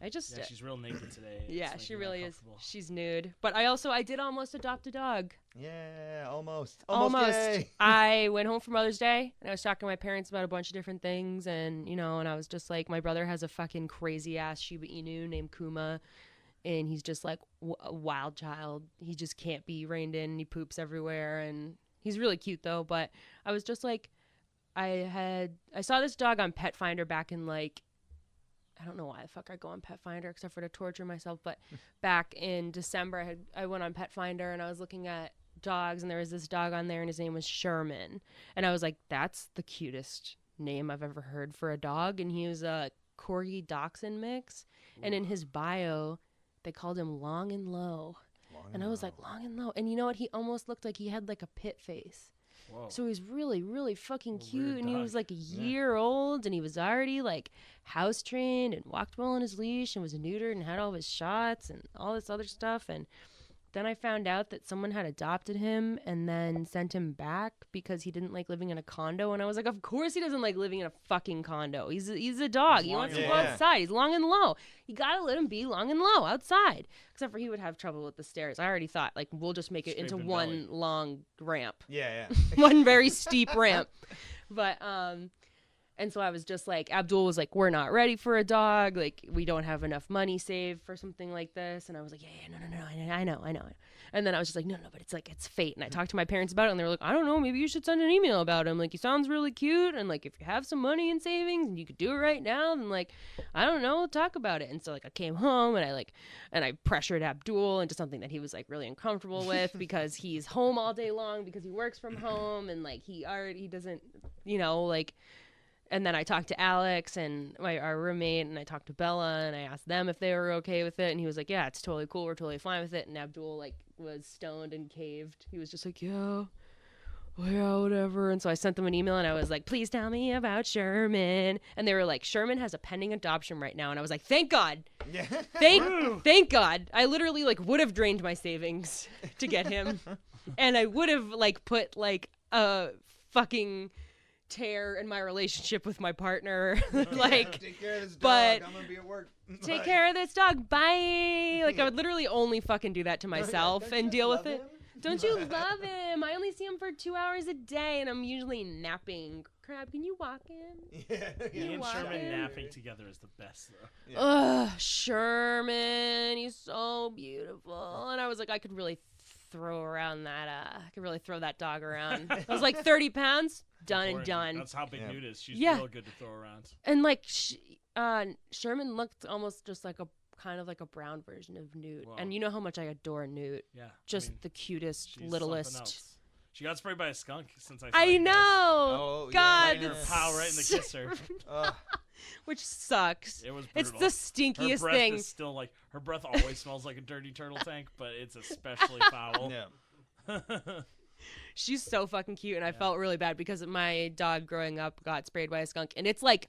I just. Yeah, she's real naked today. It's Yeah, making she me really is. uncomfortable. She's nude. But I did almost adopt a dog. Yeah, almost. Almost. Yay. I went home for Mother's Day and I was talking to my parents about a bunch of different things and and I was just like, my brother has a fucking crazy ass Shiba Inu named Kuma and he's just like a wild child. He just can't be reined in. He poops everywhere and he's really cute though. But I was just like, I saw this dog on Pet Finder back in like, I don't know why the fuck I go on Pet Finder except for to torture myself. But back in December, I went on Pet Finder and I was looking at dogs and there was this dog on there and his name was Sherman. And I was like, that's the cutest name I've ever heard for a dog. And he was a Corgi Dachshund mix. Ooh. And in his bio, they called him Long and Low. And I was like, Long and Low. And you know what? He almost looked like he had like a pit face. Whoa. So he was really, really fucking cute, weird and he dog. was like a year old, and he was already like house trained and walked well on his leash and was neutered and had all of his shots and all this other stuff. And then I found out that someone had adopted him and then sent him back because he didn't like living in a condo. And I was like, of course he doesn't like living in a fucking condo. He's a dog. He wants to go outside. He's long and low. You gotta let him be long and low outside. Except for he would have trouble with the stairs. I already thought like we'll just make it into Scraping one belly. long ramp. Yeah. One very steep ramp. But and so I was just like, Abdul was like, we're not ready for a dog. Like, we don't have enough money saved for something like this. And I was like, no, I know. And then I was just like, no, but it's like, it's fate. And I talked to my parents about it and they were like, I don't know, maybe you should send an email about him. Like, he sounds really cute. And like, if you have some money in savings and you could do it right now, then like, I don't know, talk about it. And so like, I came home and I pressured Abdul into something that he was like really uncomfortable with because he's home all day long because he works from home and like, he doesn't, like, and then I talked to Alex and our roommate, and I talked to Bella, and I asked them if they were okay with it, and he was like, yeah, it's totally cool, we're totally fine with it. And Abdul like was stoned and caved. He was just like, yeah, whatever. And so I sent them an email and I was like, please tell me about Sherman. And they were like, Sherman has a pending adoption right now. And I was like, thank God. Yeah. Thank God. I literally like would have drained my savings to get him. And I would have like put like a fucking tear in my relationship with my partner. Like, take care of this dog. but I'm gonna be at work. take care of this dog. Bye. Like, I would literally only fucking do that to myself and deal with it. Don't you love him? I only see him for 2 hours a day, and I'm usually napping. Crab, can you walk him? Me and walk Sherman in? napping together is the best, though. Yeah. Ugh, Sherman, he's so beautiful. And I was like, I could really throw around that. I could really throw that dog around. I was like 30 pounds, done and done. That's how big Newt is. She's Yeah. real good to throw around. And like, Sherman looked almost just like a kind of like a brown version of Newt. Wow. And you know how much I adore Newt. Yeah. Just I mean, the cutest, she's something littlest. else. She got sprayed by a skunk since I saw I you know. guys. Oh, God, yeah, Her that's pow right in the kisser. which sucks. It was It's brutal. the stinkiest her breath thing. Is still like her breath always smells like a dirty turtle tank, but it's especially foul. Yeah. She's so fucking cute, and I felt really bad because my dog growing up got sprayed by a skunk, and it's like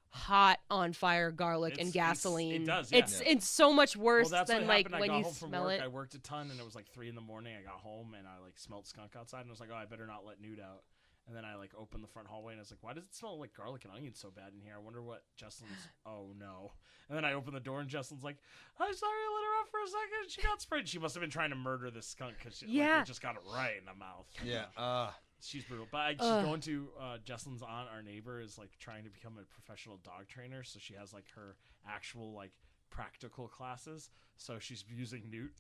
hot on fire garlic and gasoline. It does. It's so much worse well, that's than what like happened. when I got you home from smell work. it. I worked a ton, and it was like 3 a.m. I got home and I like smelled skunk outside, and I was like, oh, I better not let Newt out. And then I like opened the front hallway, and I was like, why does it smell like garlic and onion so bad in here? I wonder what Jesselyn's. Oh no! And then I opened the door, and Jesselyn's like, I'm sorry, I let her out for a second. She got sprayed. She must have been trying to murder this skunk because she like, just got it right in the mouth. Yeah. She's brutal. But she's going to Jesselyn's aunt, our neighbor, is like trying to become a professional dog trainer. So she has like her actual like practical classes. So she's using Newt.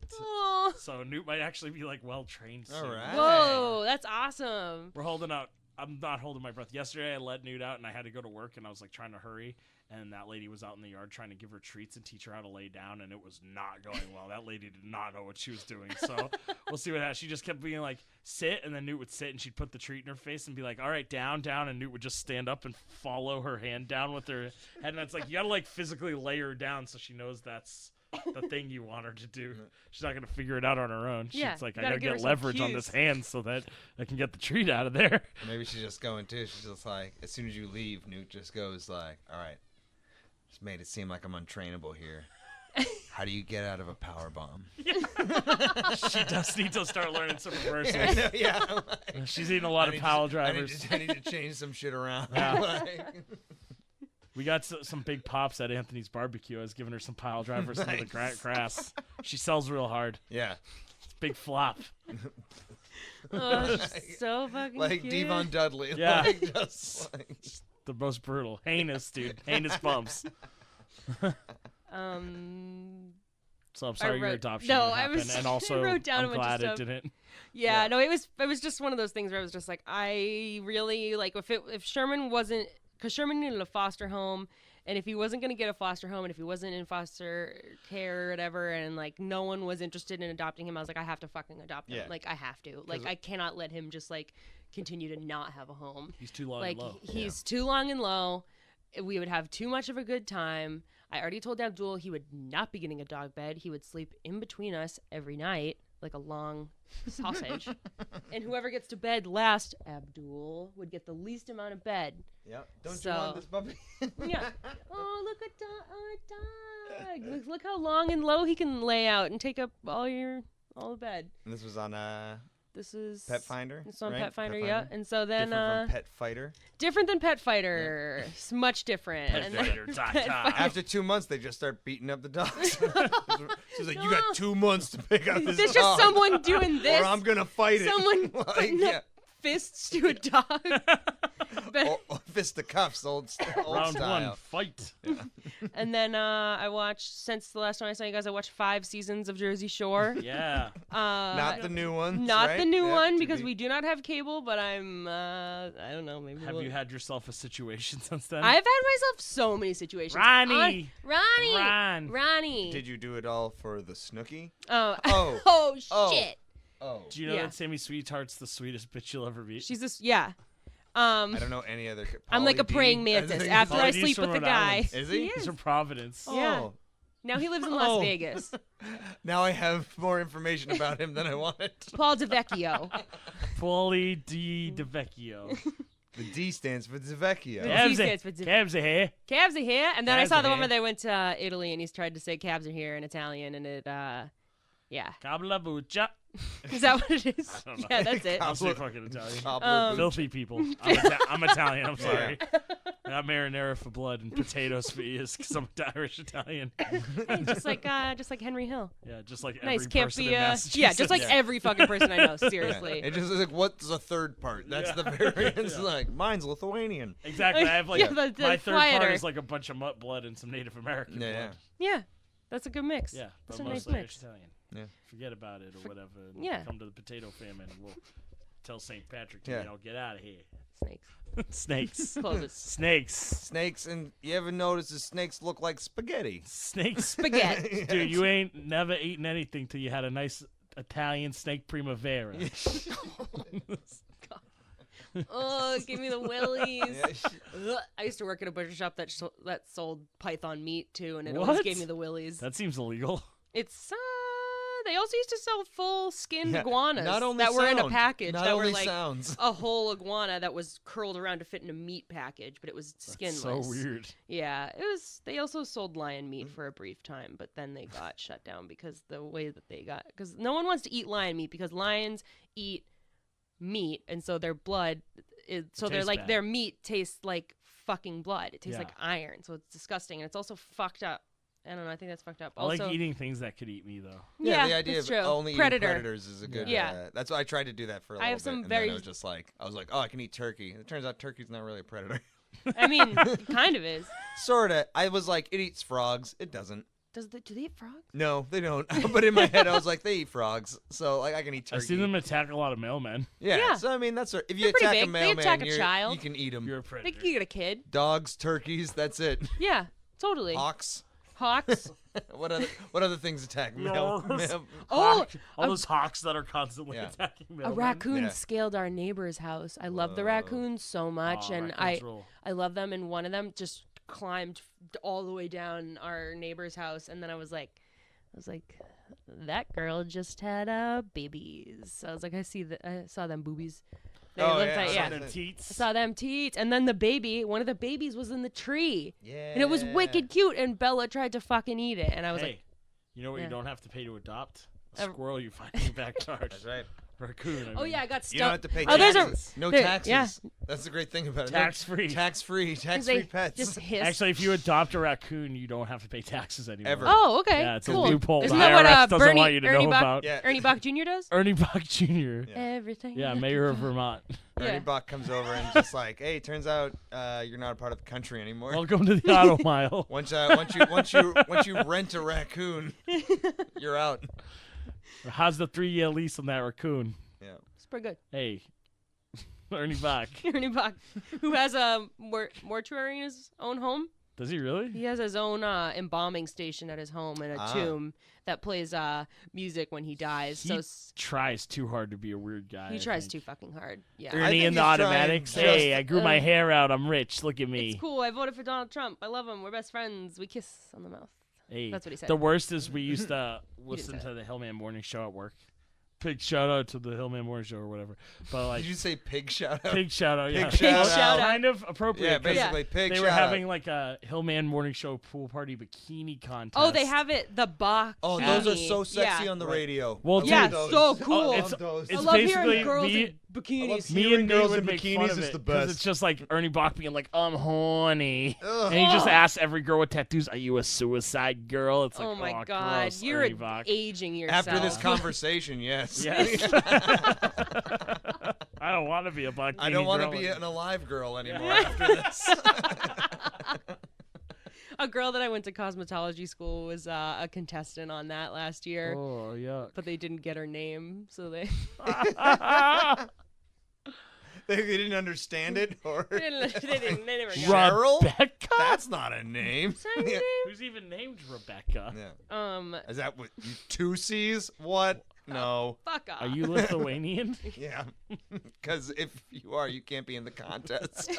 So Newt might actually be like well trained soon. All right. Whoa, that's awesome. We're holding out. I'm not holding my breath. Yesterday I let Newt out and I had to go to work and I was like trying to hurry. And that lady was out in the yard trying to give her treats and teach her how to lay down, and it was not going well. That lady did not know what she was doing. So we'll see what happens. She just kept being like, sit, and then Newt would sit, and she'd put the treat in her face and be like, all right, down, down, and Newt would just stand up and follow her hand down with her head. And it's like, you got to like physically lay her down so she knows that's the thing you want her to do. She's not going to figure it out on her own. She's like, I got to get leverage on this hand so that I can get the treat out of there. Maybe she's just going too. She's just like, as soon as you leave, Newt just goes like, all right. Just made it seem like I'm untrainable here. How do you get out of a power bomb? She does need to start learning some reversals. I know, yeah. Like, she's eating a lot of pile drivers. I need to change some shit around. Yeah. Like, we got some big pops at Anthony's barbecue. I was giving her some pile drivers into the grass. She sells real hard. yeah. It's a big flop. Oh, she's so fucking Like cute. Devon Dudley. Yeah. Like, just like... The most brutal. Heinous, dude. Heinous bumps. So I'm sorry your adoption didn't happen. And also, I wrote down I'm a bunch glad of it stuff. didn't. Yeah, no, it was just one of those things where I was just like, I really like if Sherman wasn't, because Sherman needed a foster home, and if he wasn't going to get a foster home, and if he wasn't in foster care or whatever, and like no one was interested in adopting him, I was like, I have to fucking adopt him. Yeah. Like I have to. Like I cannot let him just like continue to not have a home. He's too long Like and low. he's too long and low. We would have too much of a good time. I already told Abdul he would not be getting a dog bed. He would sleep in between us every night, like a long sausage. And whoever gets to bed last, Abdul, would get the least amount of bed. Yep. Don't So- you want this puppy? Yeah. Oh, look at a dog. Look how long and low he can lay out and take up all the bed. And this was on This is Pet Finder. It's on right? Pet Finder, yeah. And so then Different from Pet Fighter. different than Pet Fighter. It's much different. Petfighter.com. After 2 months, they just start beating up the dogs. She's like, you got 2 months to pick up this There's dog, just someone doing this. or I'm gonna fight it. Someone Like, putting up fists to a dog. But, fisticuffs, old Round style. one, fight. and then I watched, since the last time I saw you guys, I watched 5 seasons of Jersey Shore. Yeah. Not the new one. Not right? the new Yep, one to because be- we do not have cable, but I'm I don't know, maybe Have we'll- you had yourself a situation since then? I've had myself so many situations. Ronnie! Ronnie. Did you do it all for the Snooki? Oh. Oh. Oh Oh. shit. Oh. Do you know Yeah. that Sammy Sweetheartt's the sweetest bitch you'll ever meet? She's this yeah. I don't know any other. I'm like a Pauly D. praying I mantis. think After I Pauly D's sleep from with the Rhode guy. Island. Is he? He's from Providence. Yeah. Oh. Now he lives in Las Oh. Vegas. Now I have more information about him than I wanted. Paul DeVecchio. Pauly D. DeVecchio. The D stands for Zvecchio. Yeah. He stands for Cabs are here. Cabs are here. And then I Cabs saw are the one here. where they went to Italy and he's tried to say cabs are here in Italian and it yeah. Cabla buccia. Is that what it is? I don't know. Yeah, that's it. I'm so fucking Italian. Cobbler Filthy people. I'm Italian. I'm sorry. I got marinara for blood and potatoes for ears because I'm Irish Italian. just like Henry Hill. Yeah, just like Nice, every can't person be in Massachusetts. yeah, just like Yeah. every fucking person I know, Yeah. seriously. It just is like, what's the third part? That's the variance. Like, mine's Lithuanian. Exactly. I have like Yeah, the my third quieter. part is like a bunch of mutt blood and some Native American Yeah, blood. Yeah. That's a good mix. Yeah, That's but a nice mostly Irish mix. Italian. Yeah. Forget about it or whatever. And yeah. Come to the potato famine and we'll tell St. Patrick to Yeah. get out of here. Snakes. Snakes. Close it. Snakes. Snakes, and you ever notice the snakes look like spaghetti? Snakes. Spaghetti. Dude, you ain't never eaten anything till you had a nice Italian snake primavera. Oh, give me the willies. Ugh. I used to work at a butcher shop that sold python meat too, and it always What? gave me the willies. That seems illegal. It's they also used to sell full skinned iguanas Not only that were in a sound, package not that only were like sounds. a whole iguana that was curled around to fit in a meat package, but it was skinless. So weird. Yeah, it was. They also sold lion meat for a brief time, but then they got shut down because the way that because no one wants to eat lion meat because lions eat meat, and so their blood they're like bad. their meat tastes like fucking blood. It tastes Yeah. like iron, so it's disgusting, and it's also fucked up. I don't know. I think that's fucked up. I Also, like eating things that could eat me, though. Yeah, the idea it's of true. only Predator. eating predators is a good. Yeah. That's why I tried to do that for a I little have some bit, very- and then it was just like I was like, oh, I can eat turkey. And it turns out turkey's not really a predator. I mean, it kind of is. Sorta. I was like, it eats frogs. It doesn't. Do they eat frogs? No, they don't. But in my head, I was like, they eat frogs, so like I can eat I turkey. see them attack a lot of mailmen. Yeah. Yeah. So I mean, that's if you They're pretty attack a big. They mailman, attack a you're- child. you can eat them. You're a They predator. can get a kid. Dogs, turkeys. That's it. Yeah, totally. Hawks. Hawks. What other things attack mail? Oh, Hawk- all those hawks that are constantly Yeah. attacking a mailmen. raccoon Yeah. scaled our neighbor's house. I love the raccoons so much, Aw, and raccoons rule. I love them. And one of them just climbed all the way down our neighbor's house, and then I was like, that girl just had babies. I was like, I saw them boobies. They Oh, looked yeah, like, I saw yeah. them. The teats. I saw them teats, and then one of the babies was in the tree, Yeah. and it was wicked cute. And Bella tried to fucking eat it, and I was Hey, like, you know what yeah. you don't have to pay to adopt? A Ever- squirrel you find in your backyard. That's right. Raccoon. oh yeah, I got stuck. You don't have to pay Oh, there's taxes. No there- taxes. yeah. That's the great thing about it. Tax-free. Tax-free. 'Cause Tax-free they pets. just hiss. Actually, if you adopt a raccoon, you don't have to pay taxes anymore. Ever. Oh, okay. Yeah, it's cool. a loophole. Isn't the that what IRS doesn't Bernie, want you to Ernie know Bach, about. Yeah. Ernie Bach Jr. does? Ernie Bach Jr. Yeah. Everything. Yeah, mayor of Vermont. Ernie Yeah. Bach comes over and just like, hey, turns out you're not a part of the country anymore. Welcome to the Auto Mile. Once you rent a raccoon, you're out. How's the 3-year lease on that raccoon? Yeah. It's pretty good. Hey, Ernie Bach. Ernie Bach, who has a mortuary in his own home. Does he really? He has his own embalming station at his home and a tomb that plays music when he dies. He so tries too hard to be a weird guy. he I tries think. too fucking hard. Yeah. I Ernie think in the he's trying automatics. just- Hey, I grew my hair out. I'm rich. Look at me. It's cool. I voted for Donald Trump. I love him. We're best friends. We kiss on the mouth. Hey, That's what he said. The worst is we used to listen say to the Hillman Morning Show at work. Big shout out to the Hillman Morning Show or whatever. But like, Did you say pig shout out? pig shout out. Yeah, Pig shout Pig shout out. Kind of appropriate. Yeah, 'cause basically pig They shout were out. having like a Hillman Morning Show pool party bikini contest. Oh, they have it. The Bach. Oh, Yeah. those are so sexy Yeah. on the radio. Well, I love Yeah, those. so cool. I it's- love those. it's I love basically hearing girls me- in bikinis. Me Hearing and Nate girls would in make bikinis fun of is it the 'cause best. it's just like Ernie Bach being like, I'm horny. Ugh. And he just asks every girl with tattoos, are you a suicide girl? It's like, Oh my oh, God, gross, you're Ernie Bach. aging yourself. After this conversation, yes. Yes. I don't want to be a bikini I don't want to girl be anymore. an alive girl anymore after this. A girl that I went to cosmetology school was a contestant on that last year, Oh, yeah. but they didn't get her name, so they They didn't understand it, or they never got her. Cheryl? Rebecca? That's not a name. Is that her name? Who's even named Rebecca? Yeah. Is that what? Two C's? What? No. Fuck off. Are you Lithuanian? Yeah. Because if you are, you can't be in the contest.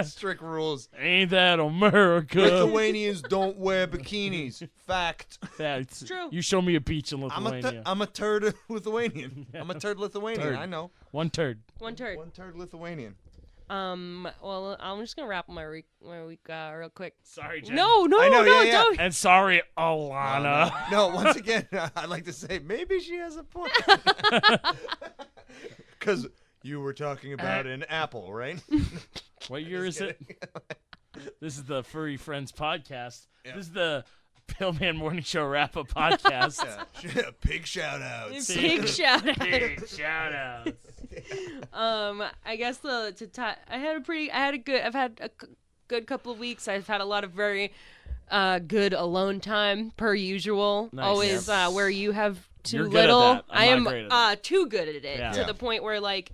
Strict rules. Ain't that America? Lithuanians don't wear bikinis. Fact. Yeah, it's true. You show me a beach in I'm Lithuania. a turd Lithuanian. I'm a turd Lithuanian. Turd. I know. One turd. One turd. One turd Lithuanian. Well, I'm just gonna wrap my week real quick. Sorry, Jen. No, I know, yeah, yeah. don't. And sorry, Alana. No, once again, I'd like to say maybe she has a point. Because you were talking about an apple, right? What year is it? This is the Furry Friends podcast. Yeah. This is the Pillman Morning Show wrap-up podcast. Yeah. Pig shout outs. Big shout out. Big shout-outs. I guess I've had a good couple of weeks. I've had a lot of very good alone time per usual. Nice. Always where you have too You're good at little. that. I I'm am not great at that. too good at it Yeah. to Yeah. the point where like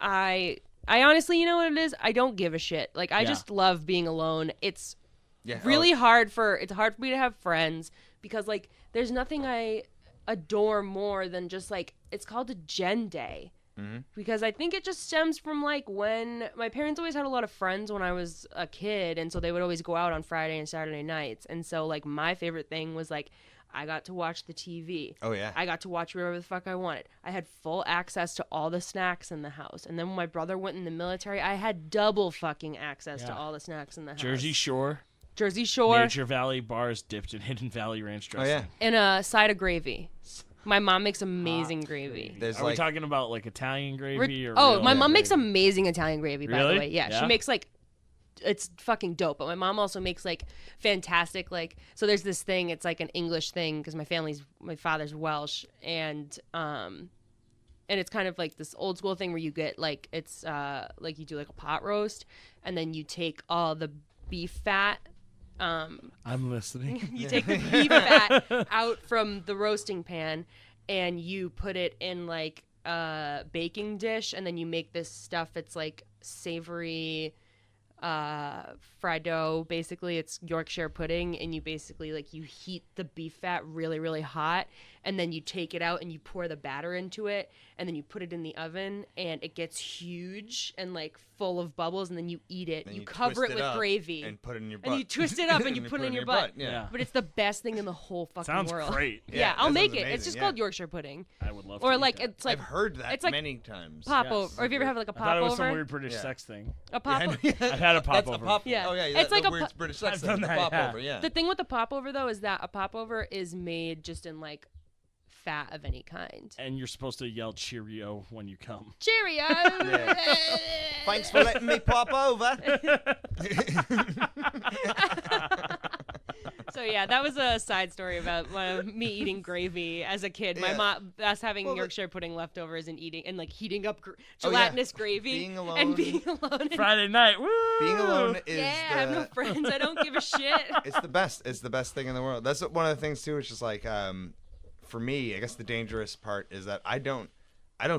I honestly, you know what it is? I don't give a shit. Like I Yeah. just love being alone. It's Yeah. really hard for me to have friends because like there's nothing I adore more than just like it's called a Gen Day. because I think it just stems from like when my parents always had a lot of friends when I was a kid, and so they would always go out on Friday and Saturday nights, and so like my favorite thing was like I got to watch the TV. Oh yeah. I got to watch whatever the fuck I wanted. I had full access to all the snacks in the house, and then when my brother went in the military, I had double fucking access to all the snacks in the house. Jersey Shore, Nature Valley bars dipped in Hidden Valley Ranch dressing. Oh yeah. and a side of gravy. My mom makes amazing gravy. There's Are we talking about like Italian gravy or? Oh, real my mom makes gravy? amazing Italian gravy, by Really? the way. Yeah, Yeah? she makes like, it's fucking dope. But my mom also makes like fantastic, like, so there's this thing, it's like an English thing because my father's Welsh, and it's kind of like this old school thing where you get like, it's like you do like a pot roast, and then you take all the beef fat. I'm listening. You take the beef fat out from the roasting pan and you put it in like a baking dish, and then you make this stuff. It's like savory fried dough. Basically, it's Yorkshire pudding, and you basically like you heat the beef fat really, really hot, and then you take it out and you pour the batter into it, and then you put it in the oven, and it gets huge and like full of bubbles, and then you eat it. Then You you cover twist it it with up gravy. and put it in your butt. And you twist it up and you put it in your butt. Yeah. But it's the best thing in the whole fucking Sounds world. great. Yeah, Yeah, I'll that make sounds it. It's just amazing, called yeah. Yorkshire pudding. I would love. Or to like eat that. it's like I've heard that it's like many times. popover. Yes. Or have you ever had like a I thought it was some popover? weird British Yeah. sex thing. A popover. I've had a That's popover. a pop. Yeah. Oh yeah. It's like the a weird po- British sex I've thing. done The that, yeah. popover. Yeah. The thing with the popover though is that a popover is made just in like fat of any kind. And you're supposed to yell Cheerio when you come. Cheerio. Thanks for letting me pop over. So yeah, that was a side story about me eating gravy as a kid. My Yeah. mom, us having Well, Yorkshire pudding leftovers and eating and like heating up Oh, yeah. gelatinous gravy Being alone. and being alone. And, Friday night. Woo! Being alone is yeah, I have no friends. I don't give a shit. it's the best. It's the best thing in the world. That's one of the things too. It's just like for me, I guess the dangerous part is that I don't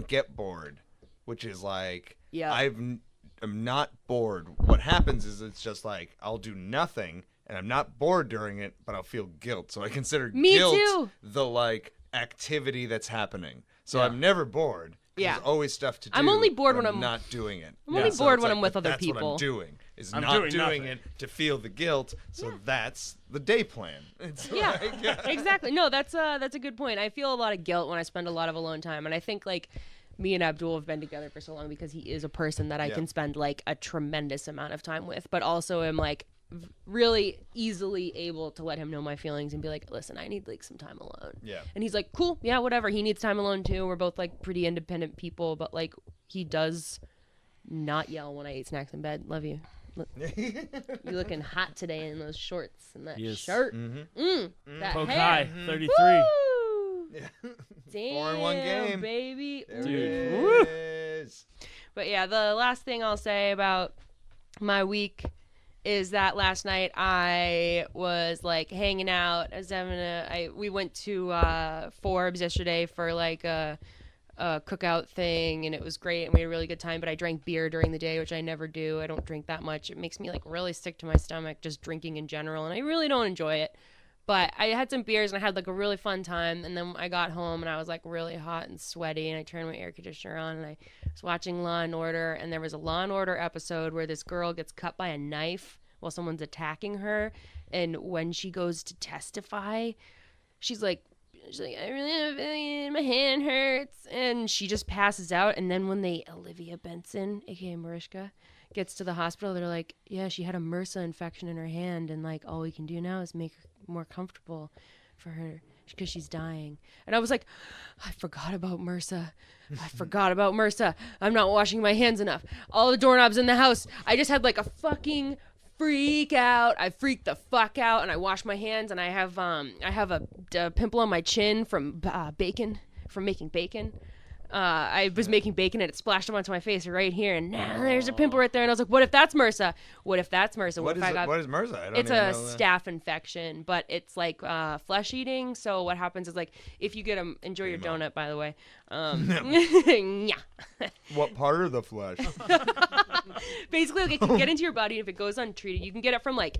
get bored, which is like Yeah. I'm not bored. What happens is it's just like I'll do nothing and I'm not bored during it, but I'll feel guilt. So I consider Me guilt too. the like activity that's happening. So Yeah. I'm never bored. 'Cause Yeah. There's always stuff to do. I'm only bored but when I'm- not doing it. I'm only So bored it's when like, I'm with but other that's what people. I'm doing. Is I'm not doing doing nothing. it to feel the guilt. So that's the day plan. It's Yeah, like, yeah. exactly. No, that's a good point. I feel a lot of guilt when I spend a lot of alone time, and I think like me and Abdul have been together for so long because he is a person that I Yeah. can spend like a tremendous amount of time with, but also am like really easily able to let him know my feelings and be like, listen, I need like some time alone. Yeah. And he's like, cool, yeah, whatever. He needs time alone too. We're both like pretty independent people, but like he does not yell when I eat snacks in bed. Love you. You're looking hot today in those shorts and that He is. shirt. Mm-hmm. That Poke hair. high, 33. Woo! Damn, 4-in-1 game. baby. There Dude. it is. But yeah, the last thing I'll say about my week is that last night I was like hanging out. We went to Forbes yesterday for like a cookout thing, and it was great, and we had a really good time. But I drank beer during the day, which I never do. I don't drink that much. It makes me like really sick to my stomach just drinking in general, and I really don't enjoy it. But I had some beers and I had like a really fun time. And then I got home and I was like really hot and sweaty, and I turned my air conditioner on and I was watching Law and Order, and there was a Law and Order episode where this girl gets cut by a knife while someone's attacking her. And when she goes to testify, she's like, I really have a feeling my hand hurts, and she just passes out. And then when Olivia Benson, aka Mariska, gets to the hospital, they're like, yeah, she had a MRSA infection in her hand, and like all we can do now is make her more comfortable for her because she's dying. And I was like, I forgot about MRSA. I'm not washing my hands enough. All the doorknobs in the house. I just had like a fucking freak out. I freaked the fuck out, and I washed my hands, and I have a pimple on my chin from bacon, from making bacon. I was making bacon and it splashed up onto my face right here, and now there's a pimple right there. And I was like, what if that's MRSA? What if What is MRSA? I don't it's even a know that. staph infection, but it's like flesh eating. So what happens is like if you get enjoy your donut, by the way. Yeah. What part of the flesh? Basically, like, it can get into your body if it goes untreated. You can get it from like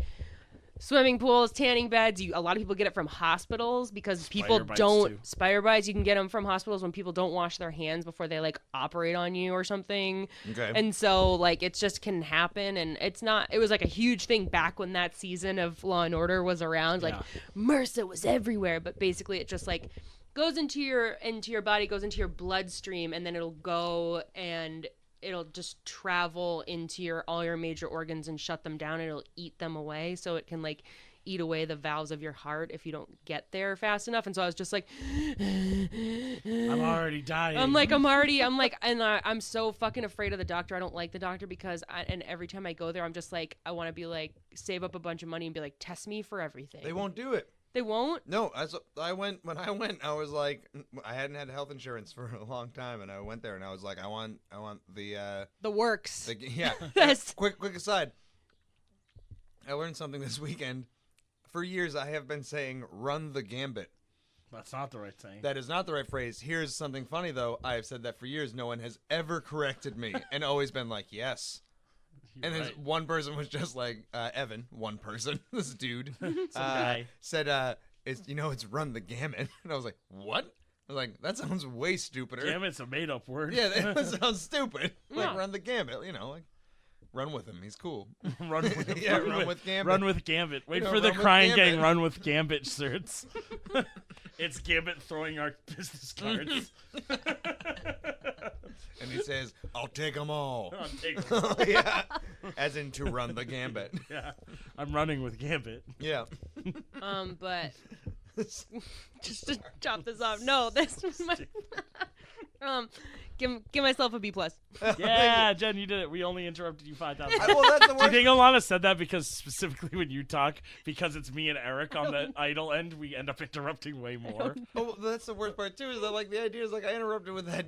swimming pools, tanning beds. A lot of people get it from hospitals because people bites, don't too. spider bites. You can get them from hospitals when people don't wash their hands before they like operate on you or something. Okay. And so like it just can happen, and it's not. It was like a huge thing back when that season of Law and Order was around. Like MRSA was everywhere, but basically it just like goes into your body, goes into your bloodstream, and then it'll go and it'll just travel into all your major organs and shut them down. It'll eat them away, so it can like eat away the valves of your heart if you don't get there fast enough. And so I was just like, I'm already dying. I'm so fucking afraid of the doctor. I don't like the doctor because and every time I go there, I'm just like, I want to be like, save up a bunch of money and be like, test me for everything. They won't do it. They won't? No, when I went, I was like, I hadn't had health insurance for a long time, and I went there, and I was like, I want the works. Yeah. Yes. Quick aside. I learned something this weekend. For years, I have been saying, run the gambit. That's not the right thing. That is not the right phrase. Here's something funny, though. I have said that for years. No one has ever corrected me, and always been like, yes. And then one person was just like, Evan, one person, this dude, said, it's run the gamut. And I was like, what? I was like, that sounds way stupider. Gamut's a made-up word. Yeah, that sounds stupid. Like, Yeah. run the gamut, like, run with him. He's cool. Run with him. Yeah, run with Gambit. Run with Gambit. Wait You know, for the run with Crying Gang Gambit. Run with Gambit shirts. It's Gambit throwing our business cards. And he says, I'll take them all. I'll take them. Yeah. As in to run the gambit. Yeah, I'm running with Gambit. Yeah. But just to chop this off. No, this was my give myself a B+. Yeah, Jen, you did it. We only interrupted you 5,000 times. Well, that's the Do you worst. think Alana said that because specifically when you talk, because it's me and Eric on the idle end, we end up interrupting way more? Oh, that's the worst part too. Is that like the idea is like I interrupted with that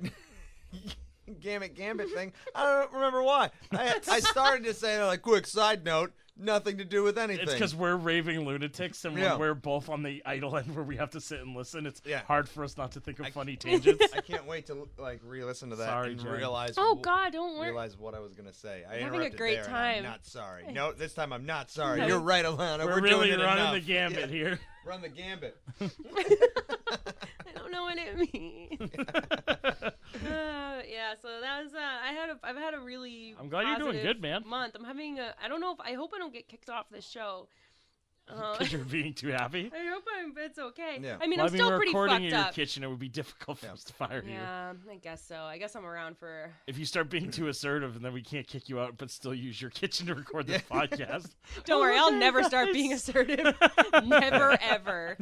gambit thing. I don't remember why. I started to say like quick side note, nothing to do with anything. It's because we're raving lunatics, and Yeah. when we're both on the idle end where we have to sit and listen, it's Yeah. hard for us not to think of funny tangents. I can't wait to like re-listen to that Sorry, and Jen. realize. Oh God, don't worry. Realize what I was gonna say. I having a interrupted great there, and time. I'm not sorry. No, this time I'm not sorry. No. You're right, Alana. We're We're really doing it running enough. the gambit Yeah. here. Run the gambit. I don't know what it means. Yeah, so that was I've had a really I'm glad you're doing positive good, man. month. I'm having I hope I don't get kicked off this show. Because you're being too happy. I hope it's okay. Yeah. I mean, Well, I'm still we're pretty recording fucked in your up. kitchen. It would be difficult for us to fire you. Yeah, I guess so. I guess I'm around for. If you start being too assertive, and then we can't kick you out, but still use your kitchen to record this podcast. Don't worry, I'll never start being assertive. Never ever.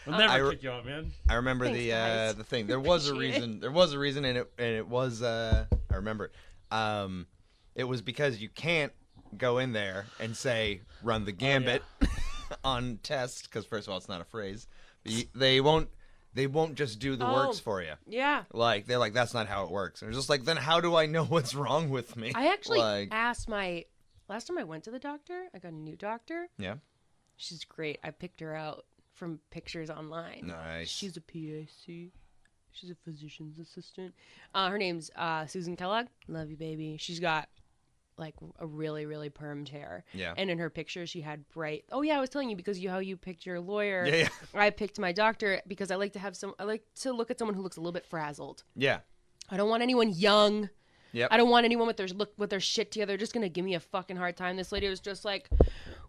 We'll never I- kick you out, man. I remember Thanks, guys. the thing. There was a Appreciate it. reason. There was a reason, and it was I remember it. It was because you can't go in there and say run the gambit on test because first of all it's not a phrase. They won't just do the works for you. Yeah. Like they're like that's not how it works. And it's just like then how do I know what's wrong with me? I actually like asked last time I went to the doctor, I got a new doctor. yeah. She's great. I picked her out from pictures online. Nice. She's a PAC. She's a physician's assistant. Her name's Susan Kellogg. Love you, baby. She's got like a really, really permed hair. Yeah. And in her picture, she had bright. Oh yeah, I was telling you because how you picked your lawyer. Yeah, yeah. I picked my doctor because I like to look at someone who looks a little bit frazzled. Yeah. I don't want anyone young. Yep. I don't want anyone with their shit together. Just gonna give me a fucking hard time. This lady was just like,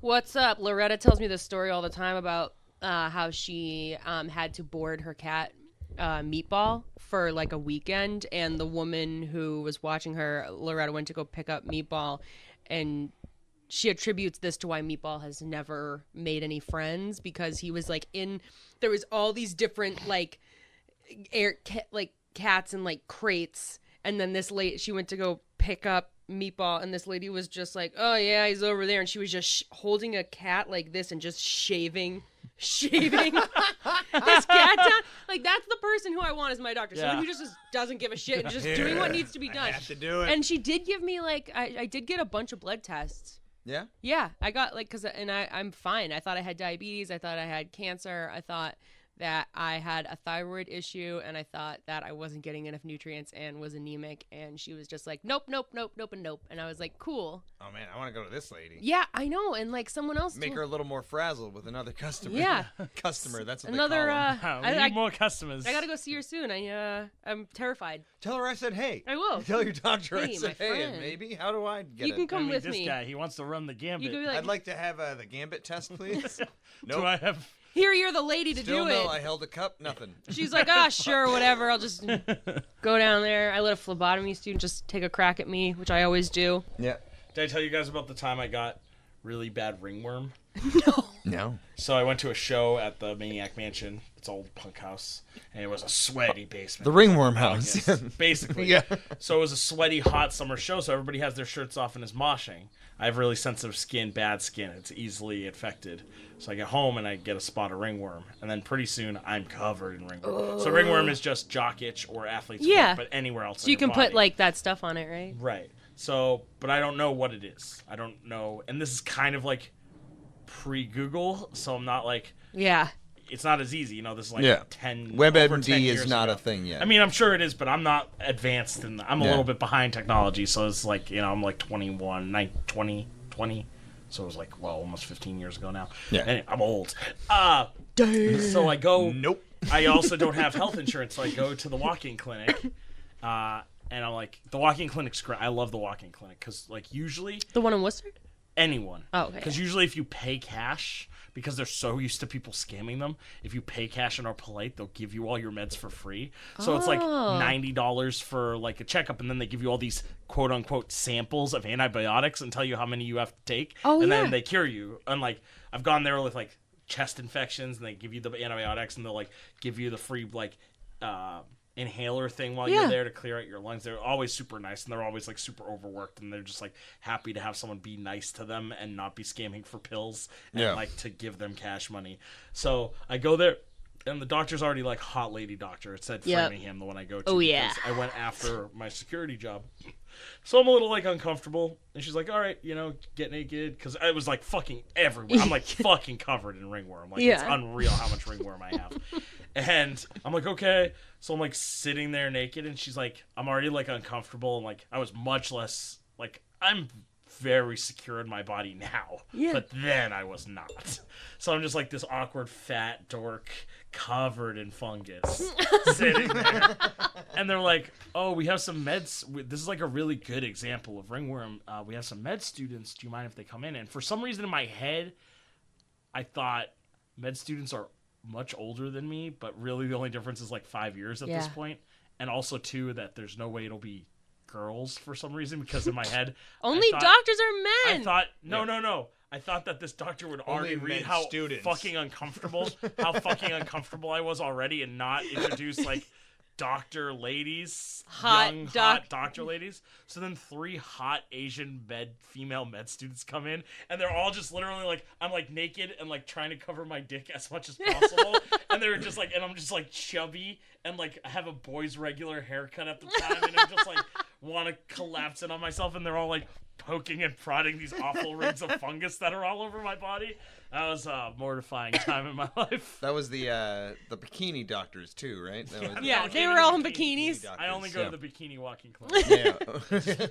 "What's up?" Loretta tells me this story all the time about how she had to board her cat Meatball for like a weekend, and the woman who was watching her, Loretta, went to go pick up Meatball, and she attributes this to why Meatball has never made any friends because he was like there was all these different like cats and like crates. And then she went to go pick up Meatball, and this lady was just like, "Oh yeah, he's over there," and she was just holding a cat like this and just shaving this cat down. Like that's the person who I want as my doctor. Someone who just doesn't give a shit and just doing what needs to be done. I have to do it. And she did give me like I did get a bunch of blood tests. Yeah. Yeah, I got I'm fine. I thought I had diabetes. I thought I had cancer. I thought that I had a thyroid issue and I thought that I wasn't getting enough nutrients and was anemic. And she was just like, nope, nope, nope, nope, and nope. And I was like, cool. Oh, man, I want to go to this lady. Yeah, I know. And like someone else Make her a little more frazzled with another customer. Yeah. Customer, that's what another, they call them. We need more customers. I got to go see her soon. I'm terrified. Tell her I said hey. I will. Tell your doctor I Hey, said my hey, and friend. maybe. How do I get You it? can come with this me. guy, he wants to run the gambit. You can be like, I'd like to have the gambit test, please. Nope. Do I have... here, you're the lady to Still do no, it. I held a cup, nothing. She's like, sure, whatever. I'll just go down there. I let a phlebotomy student just take a crack at me, which I always do. Yeah. Did I tell you guys about the time I got really bad ringworm? No. So I went to a show at the Maniac Mansion. It's an old punk house. And it was a sweaty basement. The ringworm house. August, basically. Yeah. So it was a sweaty, hot summer show, so everybody has their shirts off and is moshing. I have really sensitive skin, bad skin. It's easily infected. So I get home and I get a spot of ringworm. And then pretty soon I'm covered in ringworm. So ringworm is just jock itch or athlete's foot, but anywhere else So you can put like that stuff on it, right? Right. So, but I don't know what it is. I don't know. And this is kind of like pre-Google, so I'm not like... Yeah. It's not as easy, this is like 10 WebMD 10 is years not ago. a thing yet. I mean, I'm sure it is, but I'm not advanced, and I'm a little bit behind technology, so it's like, I'm like 21, 20, so it was like, well, almost 15 years ago now. Yeah. And I'm old. So I go... Nope. I also don't have health insurance, so I go to the walk-in clinic, and I'm like, the walk-in clinic's great. I love the walk-in clinic, because, like, usually... The one in Worcester? Anyone. Oh, okay. Because usually if you pay cash, because they're so used to people scamming them, if you pay cash and are polite, they'll give you all your meds for free. So it's like $90 for like a checkup, and then they give you all these quote unquote samples of antibiotics and tell you how many you have to take. And then they cure you. And like I've gone there with like chest infections, and they give you the antibiotics, and they'll like give you the free like inhaler thing while you're there to clear out your lungs. They're always super nice, and they're always like super overworked, and they're just like happy to have someone be nice to them and not be scamming for pills and like to give them cash money. So I go there, and the doctor's already like hot lady doctor. It said Framingham, the one I go to. Oh yeah. I went after my security job. So I'm a little like uncomfortable, and she's like, all right, get naked, because I was like fucking everywhere. I'm like fucking covered in ringworm. Like it's unreal how much ringworm I have. And I'm like, okay. So I'm like sitting there naked, and she's like, I'm already like uncomfortable, and like I was much less like, I'm very secure in my body now. Yeah. But then I was not. So I'm just like this awkward fat dork covered in fungus sitting there. And they're like, oh, we have some meds. This is like a really good example of ringworm. We have some med students. Do you mind if they come in? And for some reason in my head, I thought med students are much older than me, but really the only difference is like 5 years at this point. And also, too, that there's no way it'll be girls for some reason, because in my head only doctors are men. I thought no. I thought that this doctor would already read how fucking uncomfortable I was already, and not introduce like doctor ladies, young hot doctor ladies. So then 3 hot Asian female med students come in, and they're all just literally like, I'm like naked and like trying to cover my dick as much as possible, and they're just like, and I'm just like chubby and like I have a boy's regular haircut at the time, and I'm just like want to collapse in on myself, and they're all like poking and prodding these awful rings of fungus that are all over my body. That was a mortifying time in my life. That was the bikini doctors too, right? Yeah, they were all in bikinis. I only go to the bikini walking clinic. Yeah.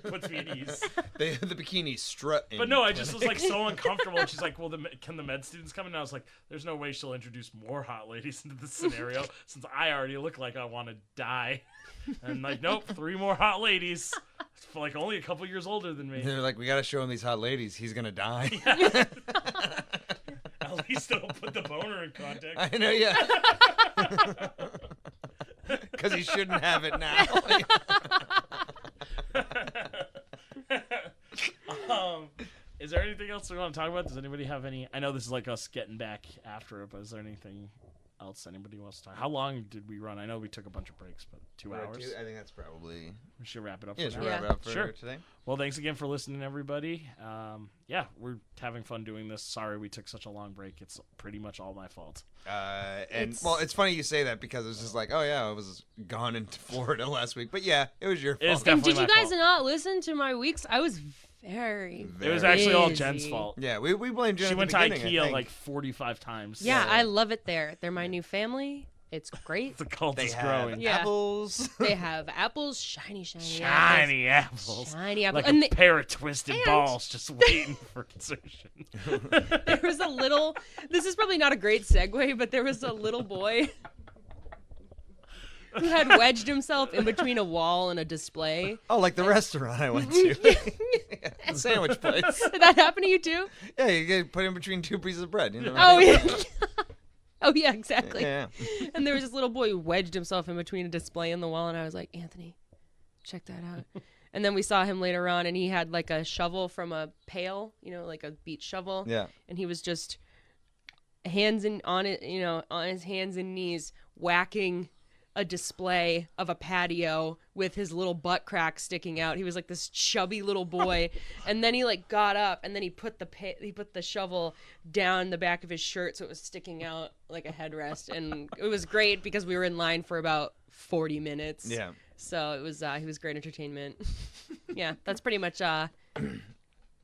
Puts me at ease. The bikini strut. But no, I just was like so uncomfortable. And she's like, well, can the med students come in? And I was like, there's no way she'll introduce more hot ladies into this scenario, since I already look like I want to die. And like, nope, 3 more hot ladies. For like only a couple years older than me. They're like, we got to show him these hot ladies. He's going to die. Yeah. At least it'll put the boner in context. I know, yeah. Because he shouldn't have it now. Is there anything else we want to talk about? Does anybody have any? I know this is like us getting back after it, but is there anything else anybody wants to talk? How long did we run? I know we took a bunch of breaks, but 2 hours. I think that's probably. We should wrap it up. Yeah, for now. wrap it up for today. Well, thanks again for listening, everybody. Yeah, we're having fun doing this. Sorry we took such a long break. It's pretty much all my fault. It's funny you say that, because it's just like, oh yeah, I was gone into Florida last week, but yeah, it was your fault. It's definitely did you my guys fault. not listen to my weeks? I was very. It was actually all busy. Jen's fault. Yeah, we blamed Jen. She at went the to beginning, I IKEA think. like 45 times. Yeah, I love it there. They're my new family. It's great. The cult They is have growing. Yeah. apples. They have apples, shiny apples. Shiny apples. Shiny apples. Like And a pair of twisted and- balls just waiting for insertion. there was a little. This is probably not a great segue, but there was a little boy who had wedged himself in between a wall and a display. Oh, like the restaurant I went to. Sandwich place. Did that happen to you too? Yeah, you get put in between two pieces of bread. You know? Oh yeah. Oh yeah, exactly. Yeah. And there was this little boy who wedged himself in between a display and the wall, and I was like, Anthony, check that out. And then we saw him later on, and he had like a shovel from a pail, like a beach shovel. Yeah. And he was just on his hands and knees whacking a display of a patio with his little butt crack sticking out. He was like this chubby little boy, and then he like got up, and then he put the shovel down the back of his shirt so it was sticking out like a headrest, and it was great because we were in line for about 40 minutes. Yeah. So he was great entertainment. Yeah, that's pretty much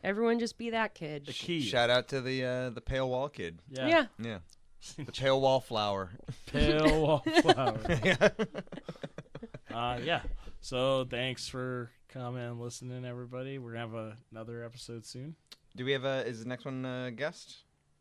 everyone just be that kid. The key. Shout out to the pale wall kid. Yeah. Yeah. The pale wall flower. Pale wallflower. Yeah. So thanks for coming and listening, everybody. We're gonna have another episode soon. Do we have is the next one a guest?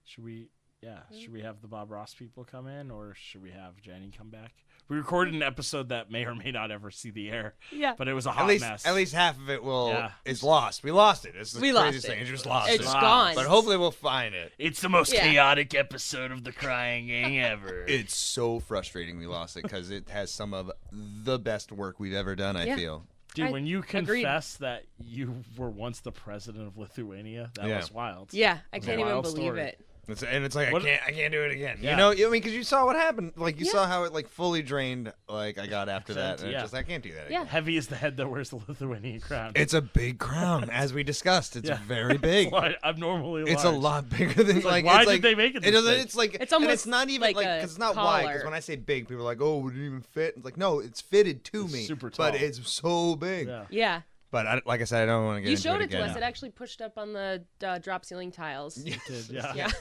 Should we? Yeah. Should we have the Bob Ross people come in, or should we have Jenny come back? We recorded an episode that may or may not ever see the air. Yeah. But it was a hot mess. At least half of it Yeah. is lost. We lost it. It's the We craziest lost thing. it. You just lost It's it. gone. But hopefully we'll find it. It's the most Yeah. chaotic episode of the Crying Gang ever. It's so frustrating we lost it because it has some of the best work we've ever done, I Yeah. feel. Dude, I when you agreed. confess that you were once the president of Lithuania, that Yeah. was wild. Yeah, I a can't even wild believe story. it. It's like What- I can't do it again. Yeah. You know, I mean, because you saw what happened. Like you Yeah. saw how it like fully drained. Like I got after that, and Yeah. it's just I can't do that. Yeah. Again. Heavy is the head that wears the Lithuanian crown. It's a big crown, as we discussed. It's Yeah. very big. Abnormally large. It's a lot bigger than like, like. why it's did like, they make it this doesn't. big? It's like It's and almost it's not even like like a because it's not wide. Because collar. when I say big, people are like, "Oh, would it even fit?" It's like, no, it's fitted to It's me. super But tall. it's so big. Yeah. Yeah. But like I said, I don't want to get You into showed it it to again. us. It actually pushed up on the drop ceiling tiles. It did, yeah. Yeah.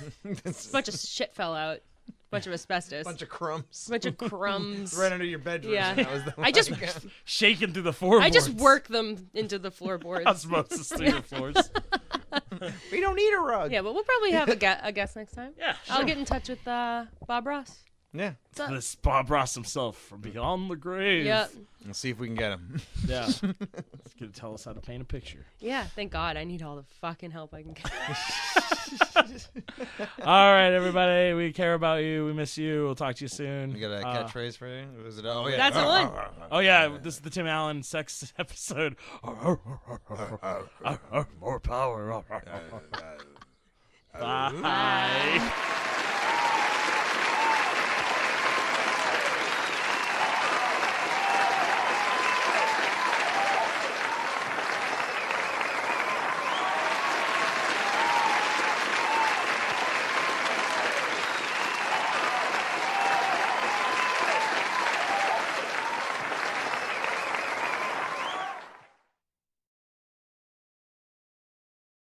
It's A bunch of shit fell out. Bunch of asbestos. bunch of crumbs. bunch of crumbs. Right under your bedroom. Yeah. That was the I just Shaking through the floorboards. I just work them into the floorboards. Osmosis through your floors. we don't need a rug. Yeah, but we'll probably have a guest next time. Yeah, I'll sure. get in touch with Bob Ross. Yeah. What's up? This Bob Ross himself from beyond the grave. Yep. Let's see if we can get him. Yeah. He's going to tell us how to paint a picture. Yeah, thank God. I need all the fucking help I can get. All right, everybody. We care about you. We miss you. We'll talk to you soon. You got a catchphrase for you? Was it? Oh yeah. That's the one. Oh, yeah. This is the Tim Allen sex episode. More power. Bye.